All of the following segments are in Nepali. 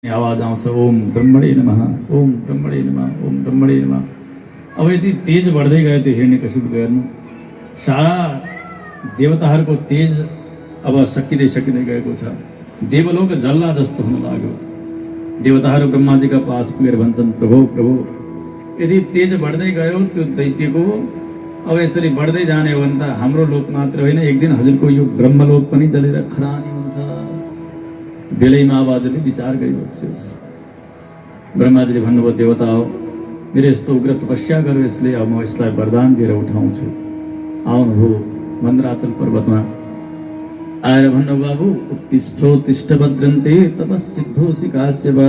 आवाज आउँछ ओम ब्रह्मणे नमः, ओम ब्रह्मणे नमः, ओम ब्रह्मणे नमः। अब यति तेज बढ्दै गयो त्यो हिरण्यकशिपुको हेर्नु, सारा देवताहरूको तेज अब सकिँदै सकिँदै गएको छ। देवलोक जल्ला जस्तो हुन लाग्यो। देवताहरू ब्रह्माजीका पास पुगेर भन्छन्, प्रभु प्रभु यदि तेज बढ्दै गयो त्यो दैत्यको, अब यसरी बढ्दै जाने हो भने त हाम्रो लोक मात्र होइन, एक दिन हजुरको यो ब्रह्मलोक पनि जलेर खरानी हुन्छ। बेलैमा आवाजले विचार गरिबक्सियोस्। ब्रह्माजीले भन्नुभयो, देवता हो, मेरो यस्तो उग्र तपस्या गर्यो यसले, अब म यसलाई वरदान दिएर उठाउँछु। आउनुभयो मन्द्राचल पर्वतमा आएर भन्नु, बाबु उत्तिष्ठोत्तिष्ठ भद्रन्ते तपस्सिद्धोऽसि काश्यप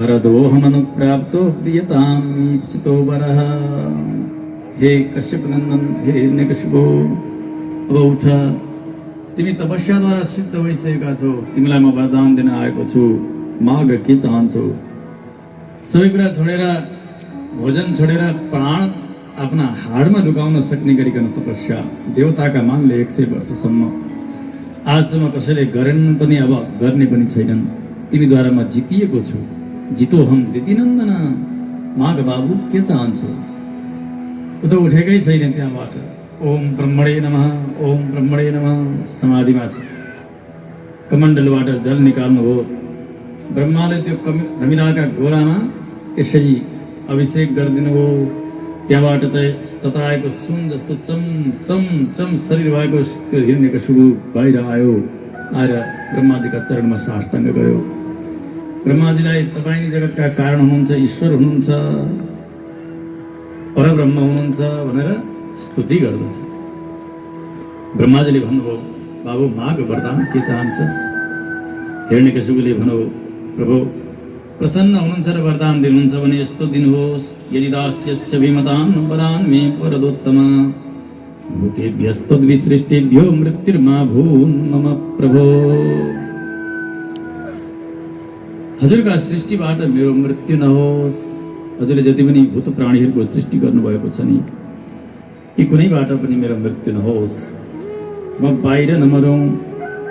वरदोऽहमनुप्राप्तो प्रियतां ईप्सितो वरः। हे कश्यप नन्दन, हे हिरण्यकशिपु, अब उठ, तिमी तपस्याद्वारा सिद्ध भइसकेका छौ, तिमीलाई म वरदान दिन आएको छु, माग के चाहन्छौ? सबै कुरा छोडेर, भोजन छोडेर, प्राण आफ्ना हाडमा लुकाउन सक्ने गरिकन तपस्या देवताका मानले 100 वर्षसम्म आजसम्म कसैले गरेन पनि, अब गर्ने पनि छैनन्। तिमीद्वारा म जितिएको छु, जितो हम दितिनन्दन, माग बाबु के चाहन्छौ? उता उठेकै छैन त्यहाँबाट। ओम ब्रह्मणे नमः, ओम ब्रह्मणे नमः, समाधिमा छ। कमण्डलबाट जल निकाल्नुभयो। ब्रह्माले त्यो धमिराका गोलामा यसरी अभिषेक गरिदिनुभयो। त्यहाँबाट तताएको सुन जस्तो चम चम चम शरीर भएको त्यो हिरण्यकशिपु बाहिर आयो। आएर ब्रह्माजीका चरणमा साष्टाङ्ग गयो। ब्रह्माजीलाई तपाईँ नै जगतका कारण हुनुहुन्छ, ईश्वर हुनुहुन्छ, परब्रह्म हुनुहुन्छ भनेर स्तुति गर्दछ। ब्रह्माजीले भन्नुभयो, बाबु माग वरदान के चाहन्छस्? हिरण्यकशिपुले भन्नुभयो, प्रभु प्रसन्न हुनुहुन्छ र वरदान दिनुहुन्छ भने यस्तो दिनुहोस्, यदि दास्यस्य विमतां वदान मे वरदोत्तम, भूतेभ्यस्तद्विसृष्टिभ्यो मृत्युर्मा भून् मम प्रभो। हजुरका सृष्टिबाट मेरो मृत्यु नहोस्। हजुरले जति पनि भूत प्राणीहरूको सृष्टि गर्नुभएको छ नि, यी कुनैबाट पनि मेरो मृत्यु नहोस्। म बाहिर नमरौँ,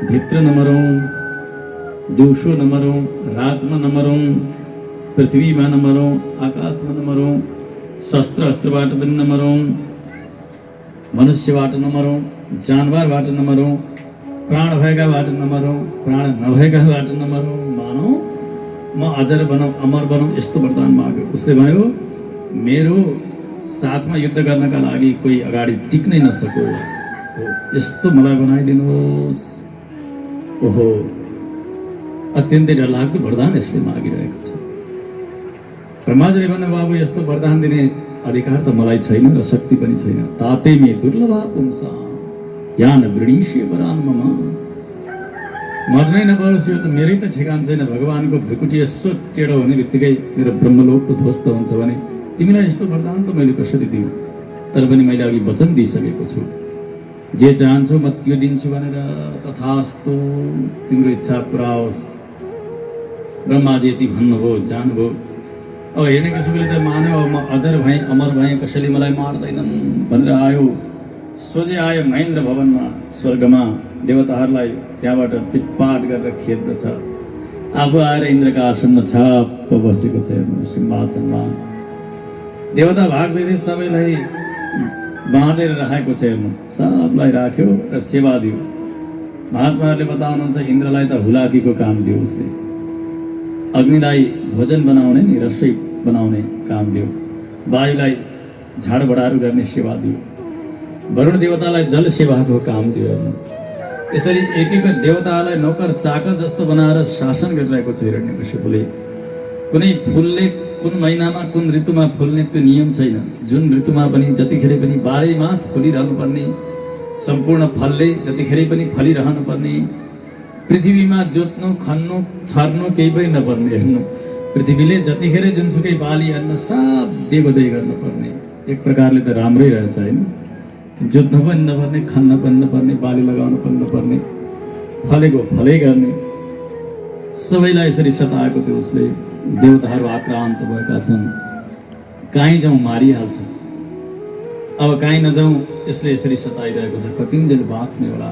भित्र नमरौँ, दिउँसो नमरौँ, रातमा नमरौँ, पृथ्वीमा नमरौँ, आकाशमा नमरौँ, शस्त्र अस्त्रबाट पनि नमरौँ, मनुष्यबाट नमरौँ, जानवरबाट नमरौँ, प्राण भएकाबाट नमरौँ, प्राण नभएकाबाट नमरौँ, मानौ म अजर बनाऊ, अमर बनाऊ, यस्तो वरदान माग्यो। उसले भन्यो, मेरो साथमा युद्ध गर्नका लागि कोही अगाडि टिक्नै नसकोस्, यस्तो मलाई बनाइदिनुहोस्। ओहो, अत्यन्तै डरलाग्दो वरदान यसले मागिरहेको छ। ब्रह्माजीले भन्नु, बाबु यस्तो वरदान दिने अधिकार त मलाई छैन र शक्ति पनि छैन। ताते मे दुर्लभा पुंसा यान वृणीष्ये वरान मम। मर्नै नपरोस्, यो त मेरै त ठेगान छैन। भगवानको भ्रिकुटी यसो टेढो हुने बित्तिकै मेरो ब्रह्मलोक त ध्वस्त हुन्छ भने तिमीलाई यस्तो वरदान त मैले कसरी दिउँ? तर पनि मैले अघि वचन दिइसकेको छु, जे चाहन्छु म त्यो दिन्छु भनेर। तथास्तु, तिम्रो इच्छा पुरा होस्। ब्रह्माजी यति भन्नुभयो, जानुभयो। अब हिरण्यकशिपुले त मान्यो, म अजर भएँ, अमर भएँ, कसैले मलाई मार्दैनन् भनेर आयो। सोझै आयो महेन्द्र भवनमा, स्वर्गमा देवताहरूलाई त्यहाँबाट पिटपाट गरेर खेद्दछ। आफू आएर इन्द्रका आसनमा छाप बसेको छ, हेर्नु सिंहासनमा। देवता भाग्दै सबैलाई बाँधेर राखेको छ, हेर्नु सबलाई राख्यो र सेवा दियो। महात्माहरूले बताउनुहुन्छ, इन्द्रलाई त हुलाकीको काम दियो उसले, अग्निलाई भोजन बनाउने नि, रसोई बनाउने काम दियो, वायुलाई झाड बढारू गर्ने सेवा दियो, वरुण देवतालाई जल सेवाको काम दियो। हेर्नु यसरी एक एक देवतालाई नौकर चाकर जस्तो बनाएर शासन गरिरहेको छ हिरण्यकशिपुले। कुनै फुलले कुन महिनामा कुन ऋतुमा फुल्ने त्यो नियम छैन। जुन ऋतुमा पनि जतिखेर पनि 12 मास फुलिरहनु पर्ने, सम्पूर्ण फलले जतिखेर पनि फलिरहनु पर्ने, पृथ्वीमा जोत्नु, खन्नु, छर्नु केही पनि नपर्ने। हेर्नु पृथ्वीले जतिखेर जुनसुकै बाली अन्न सब देवदै गर्नुपर्ने। एक प्रकारले त राम्रै रहेछ होइन, जोत्नु पनि नपर्ने, खन्न पनि नपर्ने, बाली लगाउनु पनि नपर्ने, फलेको फलै गर्ने। सबैलाई यसरी सताएको थियो उसले। देवताहरू आक्रान्त भएका छन्, कहीँ जाउँ मारिहाल्छ, अब कहीँ नजाउँ, यसले यसरी सताइरहेको छ। कतिन्जेल बाँच्ने होला?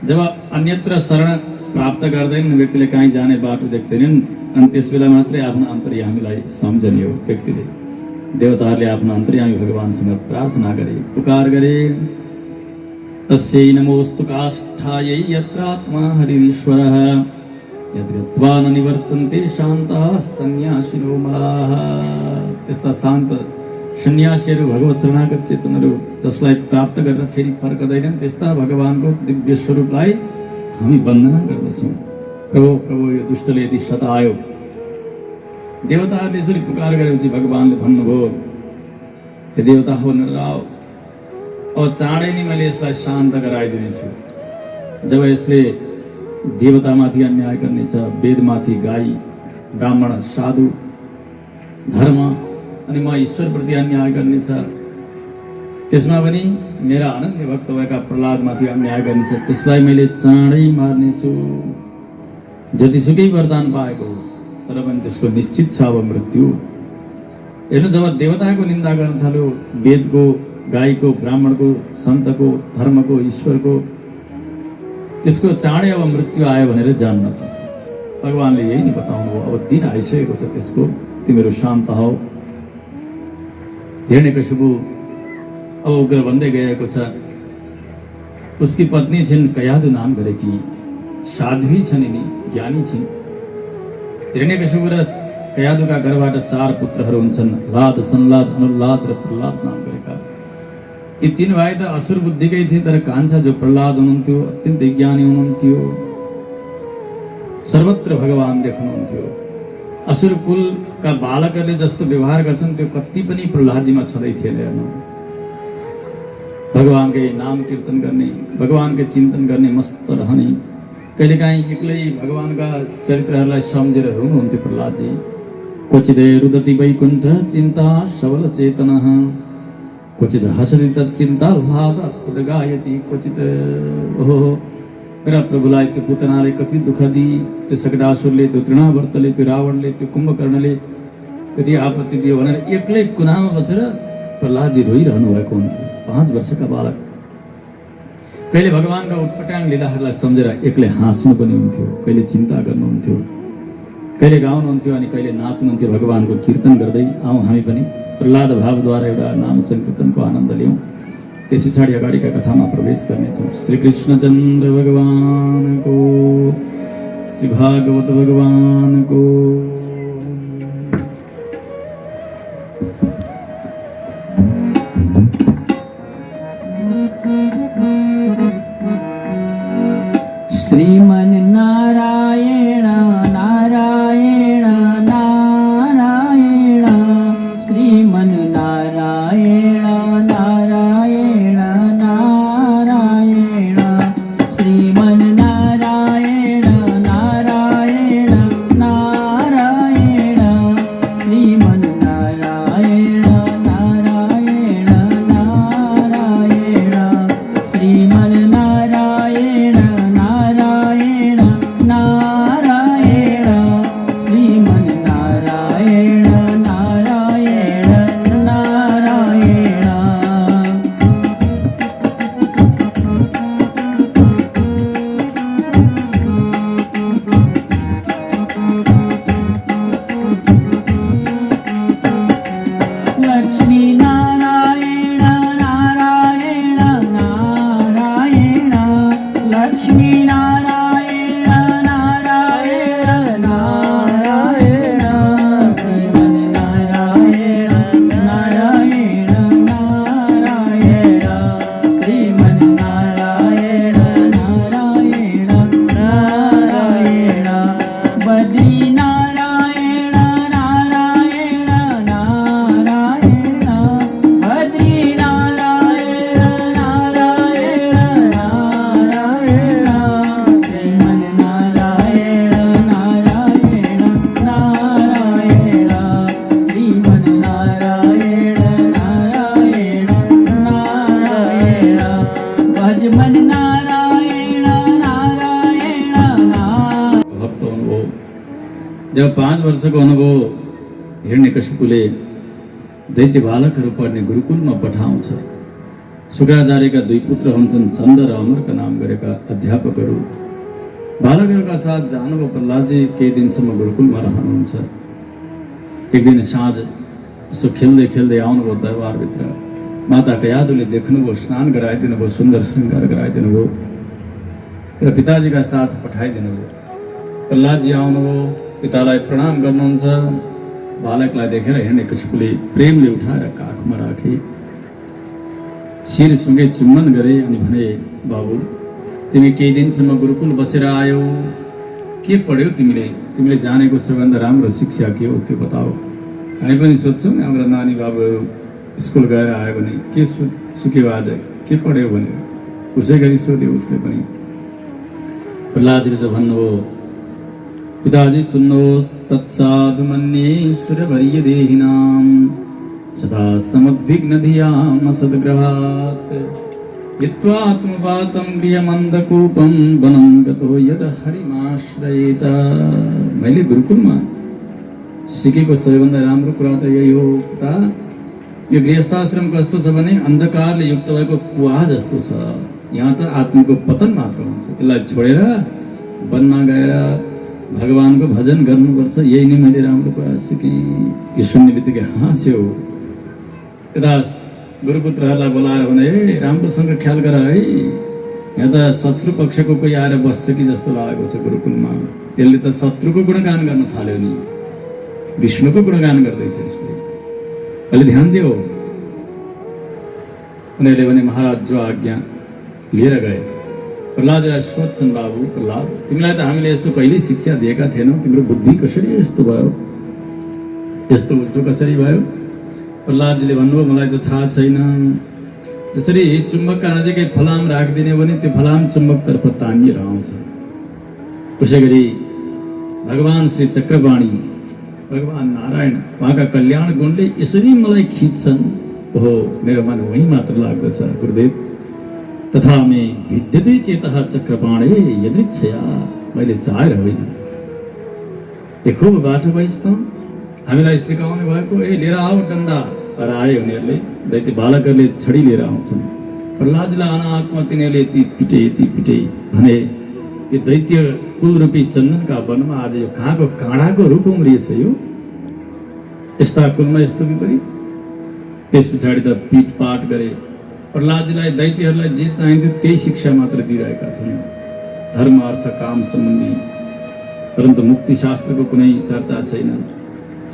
जब अन्यत्र शरण प्राप्त गर्दैन व्यक्तिले कहीँ जाने बाटो देख्दैनन् अनि त्यस बेला मात्रै आफ्नो अन्तर्यामीलाई सम्झने हो व्यक्तिले। देवताहरूले आफ्नो अन्तर्यामी भगवानसँग प्रार्थना गरे, पुकार गरे। तस्यै नमोस्तु काष्ठायै यत्रात्मा हरिरीश्वरः यद्गत्वा न निवर्तन्ते शान्तः सन्न्यासिनो मलाः। त्यस्ता शान्त सन्यासीहरू भगवत शरणागत चेतनहरू जसलाई प्राप्त गरेर फेरि फर्कदैनन् त्यस्ता भगवानको दिव्य स्वरूपलाई हामी वन्दना गर्दछौँ। प्रभु प्रभु यो दुष्टले यदि सतायो, देवताहरूले यसरी पुकार गरेपछि भगवानले भन्नुभयो, हे देवता हो नराव, अब चाँडै नै मैले यसलाई शान्त गराइदिनेछु। जब यसले देवतामाथि अन्याय गर्नेछ, वेदमाथि गाई, ब्राह्मण, साधु, धर्म अनि म ईश्वरप्रति अन्याय गर्नेछ, त्यसमा पनि मेरा अनन्य भक्त भएका प्रहलादमाथि अन्याय गर्नेछ, त्यसलाई मैले चाँडै मार्नेछु। जतिसुकै वरदान पाएको होस् तर पनि त्यसको निश्चित छ अब मृत्यु। हेर्नु, जब देवताको निन्दा गर्न थाल्यो, वेदको, गाईको, ब्राह्मणको, सन्तको, धर्मको, ईश्वरको, त्यसको चाँडै अब मृत्यु आयो भनेर जान्न पर्छ। भगवानले यही नै बताउनु हो, अब दिन आइसकेको छ त्यसको, तिमीहरू शान्त हौ। हिरण्यकशिपु अब उग्र बन्दै गएको छ। उसकी पत्नी छिन् कयादु नाम गरेकी, साध्वी छन्, यिनी ज्ञानी छिन्। हिरण्यकशिपु र कयादुका घरबाट 4 पुत्रहरू हुन्छन्, लाद, सन्लाद, अनुल्लाद र प्रहलाद नाम गरेका। यी 3 भाइ त असुर बुद्धिकै थिए, तर कान्छा जो प्रहलाद हुनुहुन्थ्यो अत्यन्तै ज्ञानी हुनुहुन्थ्यो, सर्वत्र भगवान देख्नुहुन्थ्यो। असुर कुलका बालकहरूले जस्तो व्यवहार गर्छन् त्यो कति पनि प्रहलादजीमा छँदै थिएन। हेर्नु, भगवानकै नाम कीर्तन गर्ने, भगवानकै चिन्तन गर्ने, मस्त रहने, कहिलेकाहीँ एक्लै भगवानका चरित्रहरूलाई सम्झेर रुनुहुन्थ्यो प्रहलादजी। क्वचिदे रुदति वैकुण्ठ चिन्ता सबल चेतनः, क्वचिद हसति तच्चिन्ता ह्लादात् उदगायति क्वचित्। ओहो, मेरा प्रभुलाई त्यो पुतनाले कति दुःख दिई, त्यो सकटासुरले, त्यो तृणावर्तले, त्यो रावणले, त्यो कुम्भकर्णले कति आपत्ति दियो भनेर एक्लै कुनामा बसेर प्रहलादजी रोइरहनु भएको हुन्थ्यो। 5 वर्षका बालक कहिले भगवानका उटपटाङ लीलाहरूलाई सम्झेर एक्लै हाँस्नु पनि हुन्थ्यो, कहिले चिन्ता गर्नुहुन्थ्यो, कहिले गाउनुहुन्थ्यो अनि कहिले नाच्नुहुन्थ्यो भगवानको कीर्तन गर्दै। आउँ हामी पनि प्रहलाद भावद्वारा एउटा नाम संकीर्तनको आनन्द लियौँ। त्यस पछाडि अगाडिका कथामा प्रवेश गर्नेछौँ। श्री कृष्णचन्द्र भगवानको, श्री भागवत भगवानको। श्रीमन नारायण नारायण नारायण, श्रीमन नारायण नारायण नारायण, श्रीमन नारायण नारायण नारायण, श्रीमन नारायण नारायण नारायण, श्रीमन नारायण नारायण नारायण, श्रीमन नारायण नारायण नारायण। लक्ष्मी नारायण नारायण नारायण, लक्ष्मी नारायण नारायण नारायण, श्रीमन नारायण नारायण नारायण, श्रीमन नारायण नारायण नारायण, बद्री नारायण नारायण नारायण, बद्री नारायण नारायण नारायण, श्रीमन नारायण नारायण नारायण, श्रीमन नारायण नारायण नारायण, भजमन नारायण नारायण नारायण। भक्त हुनुभयो। जब 5 वर्षको हुनुभयो, हिरण्यकशिपुले दैत्य बालकहरू पढ्ने गुरुकुलमा पठाउँछ। शुक्राचार्यका 2 पुत्र हुन्छन्, चन्द र अमरका नाम गरेका अध्यापकहरू। बालकहरूका साथ जानुभयो प्रहलादजी केही दिनसम्म गुरुकुलमा रहनुहुन्छ। एक दिन साँझ यसो खेल्दै खेल्दै आउनुभयो दरबारभित्र। माता कयादुले देख्नुभयो, स्नान गराइदिनु भयो, सुन्दर श्रृङ्गार गराइदिनु भयो र पिताजीका साथ पठाइदिनु भयो। प्रहलादजी आउनुभयो, पितालाई प्रणाम गर्नुहुन्छ। बालकलाई देखेर हिरण्यकशिपुले प्रेमले उठाएर काखमा राखे, शिरसँगै चुम्बन गरे अनि भने, बाबु तिमी केही दिनसम्म गुरुकुल बसेर आयौ, के पढ्यौ तिमीले? तिमीले जानेको सबैभन्दा राम्रो शिक्षा के हो त्यो बताऊ। हामी पनि सोध्छौँ नि, हाम्रा नानी बाबुहरू स्कुल गएर आयो भने के सिक्यो, आज के पढ्यो भने उसै गरी सोध्यो उसले पनि। प्रहलादजीले त भन्नुभयो, पिताजी सुन्नुहोस्, तत्साधु मन्ये सुरवर्य देहिनां सदा समुद्विग्न धियाम् असद्ग्रहात् यत्त्वात्मपातं गृहमन्धकूपं वनं गतो यद हरिमाश्रयेत। मैले गुरुकुलमा सिकेको सबैभन्दा राम्रो कुरा त यही हो पिता। यो गृहस्थाश्रम कस्तो छ भने अन्धकारले युक्त भएको कुवा जस्तो छ। यहाँ त आत्माको पतन मात्र हुन्छ। यसलाई छोडेर वनमा गएर भगवानको भजन गर्नुपर्छ। यही नै मैले राम्रो कुरा सिकेँ। यो सुन्ने बित्तिकै हाँस्यो। यता गुरुपुत्रहरूलाई बोलाएर भने, राम्रोसँग ख्याल गर है, यहाँ त शत्रु पक्षको कोही आएर बस्छ कि जस्तो लागेको छ गुरुकुलमा। यसले त शत्रुको गुणगान गर्न थाल्यो नि, विष्णुको गुणगान गर्दैछ यसले, अहिले ध्यान दियो। उनीहरूले भने महाराज जो आज्ञा लिएर गए। प्रहलादलाई सोध्छन्, बाबु प्रहलाद तिमीलाई त हामीले यस्तो कहिल्यै शिक्षा दिएका थिएनौँ, तिम्रो बुद्धि कसरी यस्तो भयो, यस्तो जो कसरी भयो? प्रहलादजीले भन्नुभयो, मलाई त थाहा छैन। जसरी चुम्बकका नजिकै फलाम राखिदिने भने त्यो फलाम चुम्बकतर्फ तानिएर आउँछ, उसै गरी भगवान् श्री चक्रपाणी भगवान् नारायण उहाँका कल्याण गुणले यसरी मलाई खिच्छन्। ओहो, मेरो मन वहीँ मात्र लाग्दछ गुरुदेव। तथा मे विद्यते चेतः चक्रपाणे यदृच्छया, मैले चाहेर होइन। ए खुब बाटो भइस् त, हामीलाई सिकाउनु भएको। ए लिएर आऊ डन्डा। र आयो उनीहरूले, दैत्य बालकहरूले छडी लिएर आउँछन्। प्रहलादजीलाई अनात्मा तिनीहरूले यति पिटे भने, यो दैत्य कुलरूपी चन्दनका वनमा आज यो कहाँको काँडाको रूप उम्रिएछ। यो यस्ता कुलमा यस्तो विपरीत। त्यस पछाडि त पिटपाट गरे। प्रहलादजीलाई दैत्यहरूलाई जे चाहिन्थ्यो त्यही शिक्षा मात्र दिइरहेका छन्, धर्म अर्थ काम सम्बन्धी, परन्तु मुक्तिशास्त्रको कुनै चर्चा छैन।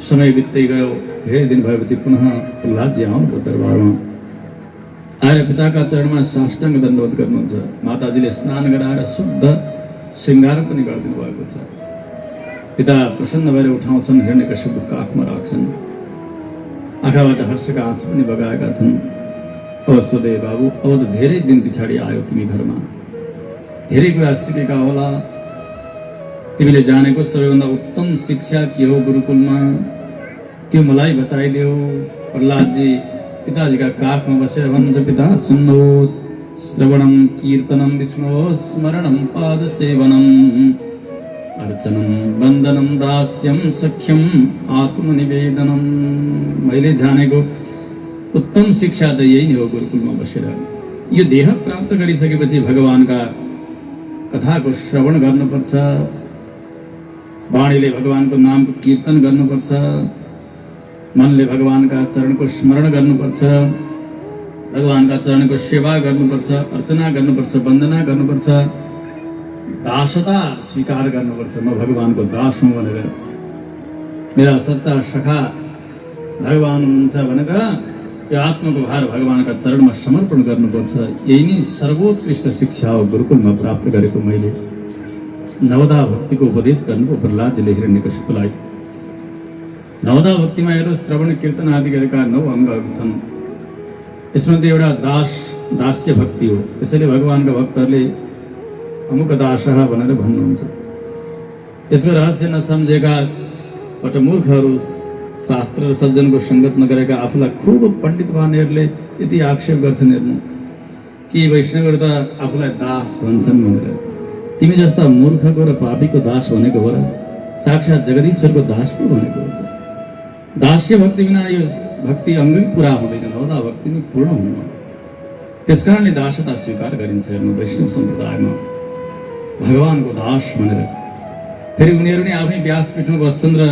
समय बित्दै गयो। धेरै दिन भएपछि पुनः प्रहलादजी आउनुभयो दरबारमा। आएर पिताका चरणमा साष्टाङ्ग दण्डवत गर्नुहुन्छ। माताजीले स्नान गराएर शुद्ध श्रृङ्गार पनि गरिदिनु भएको छ। पिता प्रसन्न भएर उठाउँछन्, हिरण्यकशिपु काखमा राख्छन्। आँखाबाट हर्षका आँसु पनि बगाएका छन्। सोधे, बाबु अब त धेरै दिन पछाडि आयो तिमी घरमा, धेरै कुरा सिकेका होला। तिमीले जानेको सबैभन्दा उत्तम शिक्षा के हो गुरुकुलमा, त्यो मलाई बताइदेऊ। प्रहलादजी पिताजीका काखमा बसेर भन्नुहुन्छ, पिता सुन्नुहोस्, श्रवणं कीर्तनं विष्णोः स्मरणं पादसेवनम् अर्चनं वन्दनं दास्यं सख्यम् आत्मनिवेदनम्। मैले जानेको उत्तम शिक्षा त यही नै हो गुरुकुलमा बसेर। यो देह प्राप्त गरिसकेपछि भगवानका कथाको श्रवण गर्नुपर्छ, वाणीले भगवानको नामको कीर्तन गर्नुपर्छ, मनले भगवानका चरणको स्मरण गर्नुपर्छ, भगवानका चरणको सेवा गर्नुपर्छ, अर्चना गर्नुपर्छ, वन्दना गर्नुपर्छ, दासता स्वीकार गर्नुपर्छ। म भगवानको दास हुँ भनेर, मेरा सच्चा सखा भगवान हुनुहुन्छ भनेर यो आत्माको भार भगवानका चरणमा समर्पण गर्नुपर्छ। यही नै सर्वोत्कृष्ट शिक्षा हो गुरुकुलमा प्राप्त गरेको मैले। नवदा भक्तिको उपदेश गर्नुभयो प्रहलादजीले हिरण्यकशिपुलाई। नवदा भक्तिमा हेर्नु, श्रवण कीर्तन आदि गरेका 9 अङ्गहरू छन्। यसमध्ये एउटा दास्य भक्ति हो। त्यसैले भगवानका भक्तहरूले अमुक दासः भनेर भन्नुहुन्छ। यसको रहस्य नसम्झेका पटमूर्खहरू, शास्त्र र सज्जनको सङ्गत नगरेका, आफूलाई खुब पण्डित मान्नेहरूले यति आक्षेप गर्छन् हेर्नु कि वैष्णवहरू त आफूलाई दास भन्छन् भनेर। तिमी जस्ता मूर्खको र पापीको दास भनेको हो र? साक्षात् जगदीश्वरको दास पो भनेको हो। दास्य भक्ति बिना यो भक्ति अङ्गै पुरा हुँदैन, नवदा भक्ति नै पूर्ण हुन्न। त्यसकारणले दासता स्वीकार गरिन्छ हेर्नु वैष्णव सम्प्रदायमा। भगवानको दास भनेर। फेरि उनीहरू नै आफै व्यासपीठमा बस्छन् र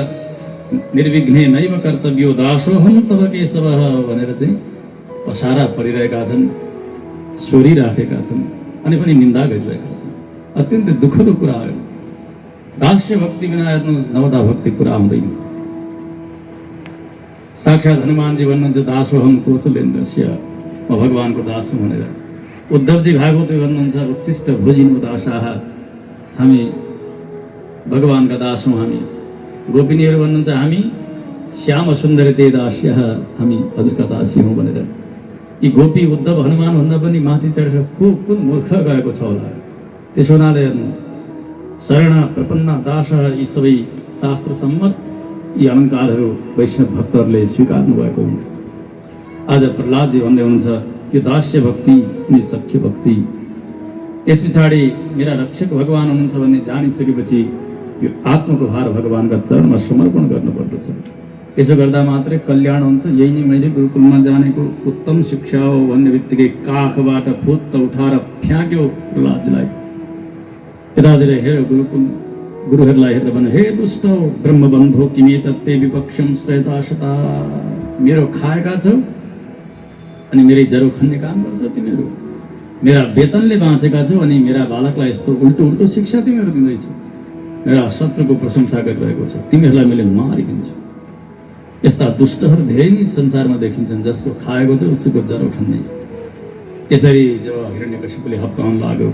निर्विघ्ने नैव कर्तव्यो दासोहम तव केशव भनेर चाहिँ पसारा परिरहेका छन्, सोरिराखेका छन् अनि पनि निन्दा गरिरहेका छन्। अत्यन्तै दुःखको कुरा हो। दास्य भक्ति बिना हेर्नुहोस् नवदा भक्ति पुरा हुँदैन। साक्षात् हनुमानजी भन्नुहुन्छ दासोहम कौशलेन्द्रस्य, म भगवानको दास हुँ भनेर। उद्धवजी भागवत भन्नुहुन्छ उच्छिष्ट भोजिनो दासाः, हामी भगवानका दास हौँ। हामी गोपिनीहरू भन्नुहुन्छ हामी श्याम सुन्दर ते दास्यः, हामी हजुरका दासी हौँ भनेर। यी गोपी उद्धव हनुमान भन्दा पनि माथि चढेर कुन मूर्ख गएको छ होला। त्यसो हुनाले हेर्नु शरण प्रपन्न दास यी सबै शास्त्र सम्मत यी अलङ्कारहरू वैष्णव भक्तहरूले स्वीकार्नु भएको हुन्छ। आज प्रहलादजी भन्दै हुनुहुन्छ यो दास्य भक्ति अनि सख्य भक्ति, यस पछाडि मेरा रक्षक भगवान हुनुहुन्छ भन्ने जानिसकेपछि यो आत्मको भार भगवानका चरणमा समर्पण गर्नुपर्दछ। यसो गर्दा मात्रै कल्याण हुन्छ। यही नै मैले गुरुकुलमा जानेको उत्तम शिक्षा हो भन्ने बित्तिकै काखबाट फुत्त उठाएर फ्याँक्यो प्रहलादजीलाई। यतातिर हेर गुरुकुल गुरुहरूलाई हेरेर भन्नु, हे दुष्ट ब्रह्मबन्धो किमे तत्ते विपक्षम श्रेताशता, मेरो खाएका छौ अनि मेरै जरो खन्ने काम गर्छ तिमीहरू, मेरा वेतनले बाँचेका छौ अनि मेरा बालकलाई यस्तो उल्टो उल्टो शिक्षा तिमीहरू दिँदैछौ, मेरा शत्रुको प्रशंसा गरिरहेको छ, तिमीहरूलाई मैले मारिदिन्छु। यस्ता दुष्टहरू धेरै नै संसारमा देखिन्छन्, जसको खाएको छ उसको जरो खन्ने। यसरी जब हिरण्यकशिपुले हप्काउन लाग्यो,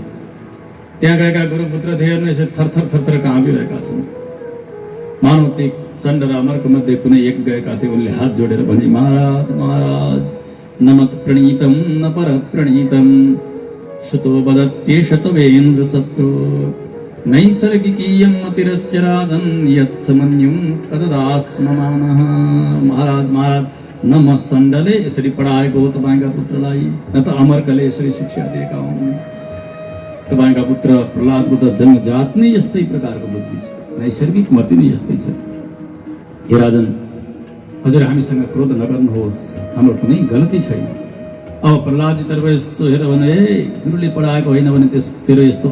त्यहाँ गएका गुरुपुत्र थिए यसरी थरथर थरथर काँपिरहेका छन्। मानव ती चण्ड र अमरको मध्ये कुनै एक गएका थिए। उनले हात जोडेर भने, महाराज महाराज नमत प्रणीतम न पर प्रणीतम सुतो वदत्येष तवेन्द्र शत्रु नैसर्गिकीयं मतिरस्य राजन् यत्समन्युं कददास्ममानः। महाराज महाराज न म सण्डले यसरी पढाएको हो तपाईँका पुत्रलाई, न त अमरकले यसरी शिक्षा दिएका हुन्। तपाईँका पुत्र प्रहलादको त जन्मजात नै यस्तै प्रकारको बुद्धि छ, नैसर्गिक मति नै यस्तै छ। हे राजन, हजुर हामीसँग क्रोध नगर्नुहोस्, हाम्रो कुनै गल्ती छैन। अब प्रहलादजी तर्फ यसो हेरेर भने, ए गुरुले पढाएको होइन भने तेरो यस्तो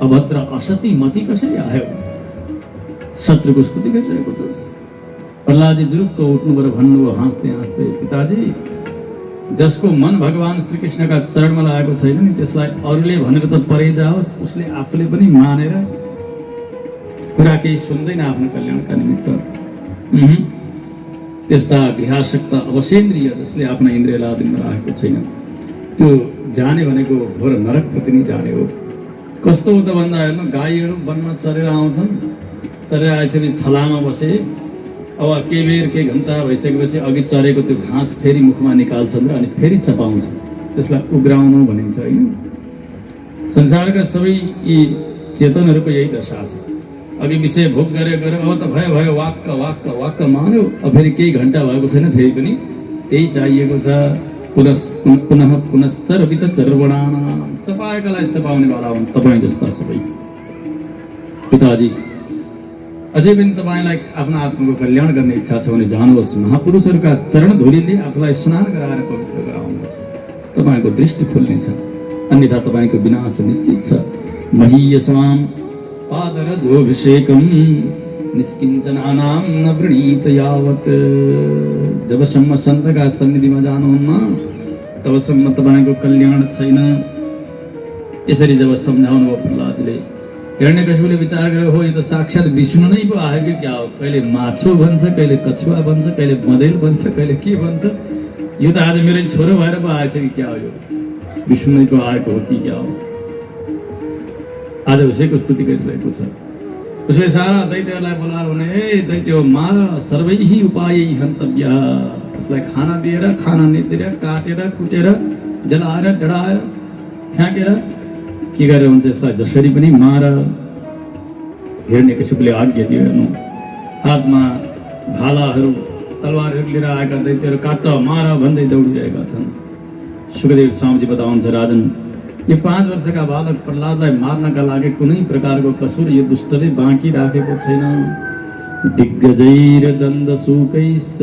अभद्र असती मति कसरी आयो? शत्रुको स्तुति गरिरहेको छस्। प्रहलादजी जुरुक्क उठ्नुभयो, भन्नुभयो हाँस्दै हाँस्दै, पिताजी जसको मन भगवान श्रीकृष्णका चरणमा लागेको छैन नि त्यसलाई अरूले भनेर त परे जाओस्, उसले आफूले पनि मानेर कुरा केही सुन्दैन आफ्नो कल्याणका निमित्त। त्यस्ता गृहासक्त अवसेन्द्रिय जसले आफ्ना इन्द्रियलाई अधीनमा राखेको छैन, त्यो जाने भनेको घोर नरकप्रति नै जाने हो। कस्तो हो त भन्दा हेर्नु, गाईहरू वनमा चरेर आउँछन्, चरेर आएपछि थलामा बसे, अब केही बेर केही घन्टा भइसकेपछि अघि चरेको त्यो घाँस फेरि मुखमा निकाल्छन् र अनि फेरि चपाउँछ। त्यसलाई उग्राउनु भनिन्छ होइन। संसारका सबै यी चेतनहरूको यही दशा छ। अघि विषय भोग गरे अब त भयो भयो वाक्क वाक्क वाक्क मान्यो, अब फेरि केही घन्टा भएको छैन, फेरि पनि त्यही चाहिएको छ। पुनः पुनश्चरवित चर्वणाना, चपाएकालाई चपाउनेवाला हुन् तपाईँ जस्ता सबै। पिताजी अझै पनि तपाईँलाई आफ्नो आत्माको कल्याण गर्ने इच्छा छ भने जानुहोस्, महापुरुषहरूका चरण धुलीले आफूलाई स्नान गराएर पवित्र गराउनुहोस्, तपाईँको दृष्टि खुल्नेछ, अन्यथा तपाईँको विनाश निश्चित छ। महीयसाम पादरजोभिषेकम निष्किञ्चनानां न वृणीत यावत्, जबसम्म सन्तका सन्निधिमा जानुहुन्न तबसम्म तपाईँको कल्याण छैन। यसरी जब सम्झाउनु भयो प्रहलादले, हिरण्यकशिपुले विचार गर्यो, हो यो त साक्षात् विष्णु नै पो आयो कि क्या हो? कहिले माछो भन्छ, कहिले कछुवा भन्छ, कहिले मदैल भन्छ, कहिले के भन्छ। यो त आज मेरो छोरो भएर पो आएछ कि क्या हो? यो विष्णु नै पो आएको हो कि क्या हो? आज उसैको स्तुति गरिरहेको छ। उसले सारा दैत्यहरूलाई बोलाएर भने, ए दैत्य मार सर्वैहि उपायै हन्तव्य। उसलाई खाना दिएर, खाना नदिएर, काटेर कुटेर जलाएर डढाएर फ्याँकेर के गरेर हुन्छ, यसलाई जसरी पनि मार। हिरण्यकशिपुले आज्ञा दियो। हेर्नु, हातमा भालाहरू तलवारहरू लिएर आएका दैत्यहरू काट मार भन्दै दौडिरहेका छन्। सुखदेव स्वामीजी बताउनुहुन्छ, राजन यो 5 वर्षका बालक प्रहलादलाई मार्नका लागि कुनै प्रकारको कसुर यो दुष्टले बाँकी राखेको छैन। दिग्गजैर दण्डशूकैश्च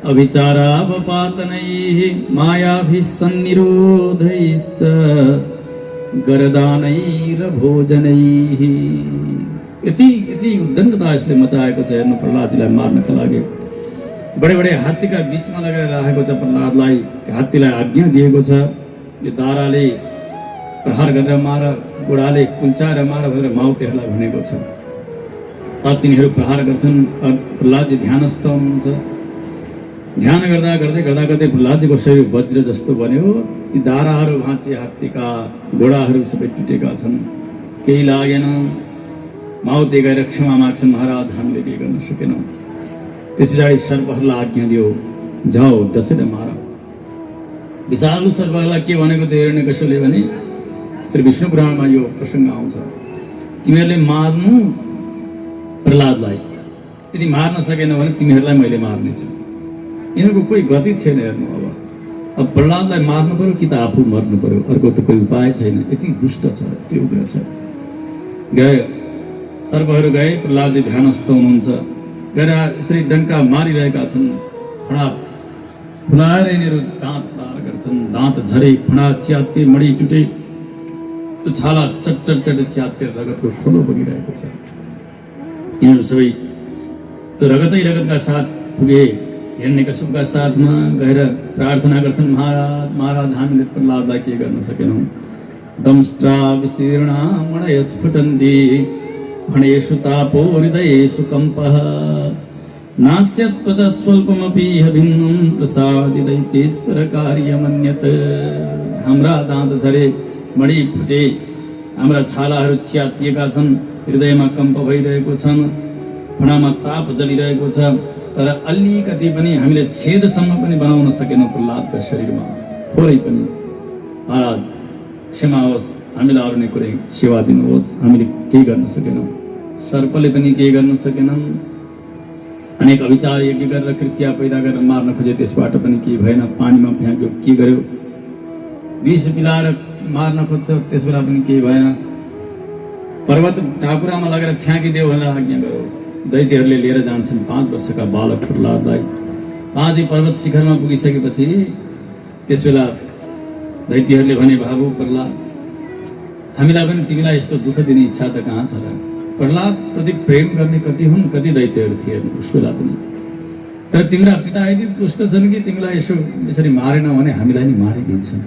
अभिचारावपातनैः मायाभिः सन्निरोधैश्च गरदानैर भोजनैः। यति यति उद्दण्डता यसले मचाएको छ। हेर्नु, प्रहलादजीलाई मार्नका लागि बडे बडे हात्तीका बीचमा लगेर राखेको छ। प्रहलादलाई हात्तीलाई आज्ञा दिएको छ, यो दाराले प्रहार गरेर मार, गोडाले कुल्चाएर मार भनेर माउतेहरूलाई भनेको छ। तिनीहरू प्रहार गर्छन्। प्रहलादजी ध्यानस्थ हुनुहुन्छ। ध्यान गर्दा गर्दै गर्दा गर्दै प्रहलादजीको शरीर वज्र जस्तो बन्यो। ती दाराहरू भाँचे, हात्तीका घोडाहरू सबै टुटेका छन्। केही लागेन। माउते गएर क्षमा माग्छन्, महाराज हामीले केही गर्न सकेनौँ। त्यस पछाडि सर्पहरूलाई आज्ञा दियो, जाओ दशैँ मार। विषालु सर्पहरूलाई के भनेको थियो हिरण्यकश्यपले भने, श्री विष्णु पुराणमा यो प्रसङ्ग आउँछ, तिमीहरूले मार्नु प्रहलादलाई, यदि मार्न सकेन भने तिमीहरूलाई मैले मार्नेछु। यिनीहरूको कोही गति थिएन। हेर्नु, अब प्रहलादलाई मार्नु पर्यो कि त आफू मर्नु पर्यो, अर्को त कोही उपाय छैन। यति दुष्ट छ, यति उग्र छ। गए सर्पहरू गए, प्रहलादजी ध्यानस्थ हुनुहुन्छ। गएर यसरी डङ्का मारिरहेका छन्। फडाप फुलाएर यिनीहरू दाँत प्रहार गर्छन्। दाँत झरे, फडा च्याते, मडी टुटे, त्यो छाला चट चट चट च्याते रगतको खोलो बगिरहेको छ। यिनीहरू सबै त्यो रगतै रगतका साथ पुगे। हिरण्यकश्यपका साथमा गएर प्रार्थना गर्छन्, महाराज महाराज हामीले प्रहलादलाई के गर्न सकेनौँ। दंष्ट्रा विशीर्णा मणय स्फुटन्ति, फणेषु तापो हृदयेषु कम्पः, नास्यत् त्वचा स्वल्पमपि भिन्नं प्रसादि दैत्येश्वर कार्यमन्यत्। हाम्रा दाँत झरे, मडी फुटे, हाम्रा छालाहरू च्यातिएका छन्, हृदयमा कम्प भइरहेको छन्, फणामा ताप जलिरहेको छ, तर अलिकति पनि हामीले छेदसम्म पनि बनाउन सकेनौँ प्रहलादका शरीरमा, थोरै पनि। महाराज क्षमा होस्, हामीलाई अरू नै कुरै सेवा दिनुहोस्, हामीले केही गर्न सकेनौँ। सर्पले पनि केही गर्न सकेनन्। अनेक अविचार यज्ञ गरेर कृत्य पैदा गरेर मार्न खोजे, त्यसबाट पनि केही भएन। पानीमा फ्याँक्यो, के गर्यो, विष पिलाएर मार्न खोज्छ, त्यस बेला पनि केही भएन। पर्वत टाकुरामा लगेर फ्याँकिदियो भनेर आज्ञा गर्यो। दैत्यहरूले लिएर जान्छन् 5 वर्षका बालक प्रहलादलाई। पाँचै पर्वत शिखरमा पुगिसकेपछि त्यस बेला दैत्यहरूले भने, बाबु प्रहलाद, हामीलाई पनि तिमीलाई यस्तो दुःख दिने इच्छा त कहाँ छ र? प्रहलाद प्रति प्रेम गर्ने कति हुन्, कति दैत्यहरू थिए उस बेला पनि। तर तिम्रा पिता यदि दुष्ट छन् कि तिमीलाई यसो यसरी मारेनौ भने हामीलाई नि मारिदिन्छन्।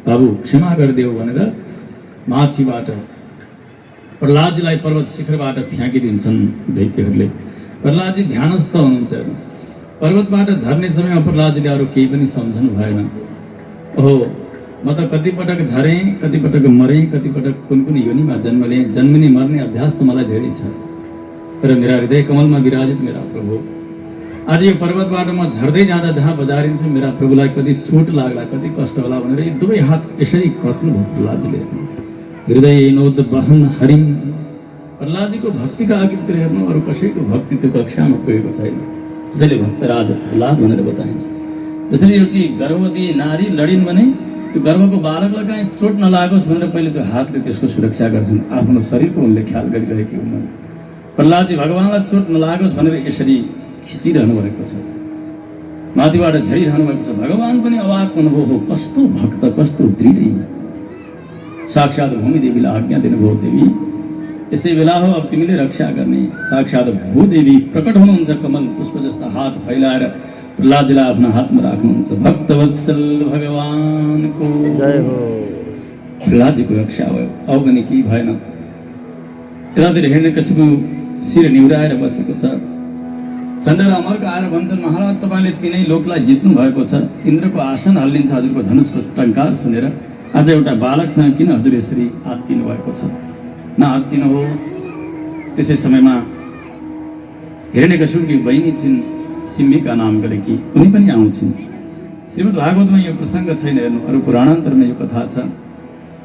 बाबु क्षमा गरिदेऊ भनेर माथिबाट प्रहलादजीलाई पर्वत शिखरबाट फ्याँकिदिन्छन् दैत्यहरूले। प्रहलादजी ध्यानस्थ हुनुहुन्छ। पर्वतबाट झर्ने समयमा प्रहलादजीले अरू केही पनि सम्झनु भएन। ओहो, म त कतिपटक झरेँ, कतिपटक मरेँ, कतिपटक कुन कुन योनिमा जन्म लिएँ, जन्मिने मर्ने अभ्यास त मलाई धेरै छ, तर मेरा हृदय कमलमा विराजित मेरा प्रभु, आज यो पर्वतबाट म झर्दै जाँदा जहाँ बजारिन्छु, मेरा प्रभुलाई कति चोट लाग्ला, कति कष्ट होला भनेर यी दुवै हात यसरी कस्नुभयो प्रहलादजीले। हृदय नोद्वहन हरिम। प्रहलादजीको भक्तिका अघितिर हेर्नु, अरू कसैको भक्ति त्यो कक्षामा पुगेको छैन। त्यसैले भक्तराज प्रहलाद भनेर बताइन्छ। जसरी एउटी गर्भवती नारी लडिन् भने त्यो गर्भको बालकलाई कहीँ चोट नलागोस् भनेर पहिले त्यो हातले त्यसको सुरक्षा गर्छन्। आफ्नो शरीरको उनले ख्याल गरिरहेकी हुन्। प्रहलादजी भगवानलाई चोट नलागोस् भनेर यसरी खिचिरहनु भएको छ, माथिबाट झरिरहनु भएको छ। भगवान पनि अवाक हुनुभयो, हो कस्तो भक्त, कस्तो दृढ। साक्षात भूमिदेवीलाई आज्ञा दिनुभयो, देवी यसै बेला हो अब तिमीले रक्षा गर्ने। साक्षात भूदेवी प्रकट हुनुहुन्छ, कमल पुष्प जस्ता हात फैलाएर प्रहलादजीलाई आफ्नो हातमा राख्नुहुन्छ। भक्तवत्सल भगवानको जय हो। प्रहलादजीको रक्षा भयो, अब पनि केही भएन। यतातिर हिरण्यकश्यपको शिर निहुराएर बसेको छ। चन्द्र र अमरका आएर भन्छन्, महाराज तपाईँले तिनै लोकलाई जित्नु भएको छ, इन्द्रको आसन हल्लिन्छ हजुरको धनुषको टङ्कार सुनेर। आज एउटा बालकसँग किन हजुर यसरी आत्तिनु भएको छ? नआत्तिनुहोस्। त्यसै समयमा हिरण्यकश्यपकी बहिनी छिन् सिम्मिका नाम गरेकी, उनी पनि आउँछिन्। श्रीमद् भागवतमा यो प्रसङ्ग छैन, हेर्नु, अरू पुराणान्तरमा यो कथा छ।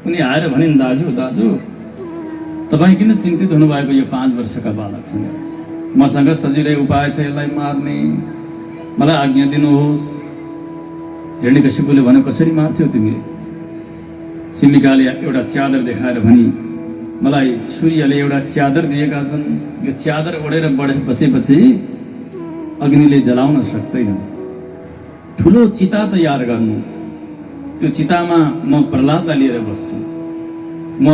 उनी आएर भनिन्, दाजु दाजु तपाईँ किन चिन्तित हुनुभएको यो 5 वर्षका बालकसँग? मसँग सजिलै उपाय छ यसलाई मार्ने, मलाई आज्ञा दिनुहोस्। हिरण्यकश्यपले भन्यो, कसरी मार्छौ तिमीले? सिम्मिकाले एउटा च्यादर देखाएर भनी, मलाई सूर्यले एउटा च्यादर दिएका छन्, यो च्यादर ओढेर बसेपछि अग्निले जलाउन सक्दैन। ठुलो चिता तयार गर्नु, त्यो चितामा म प्रहलादलाई लिएर बस्छु। म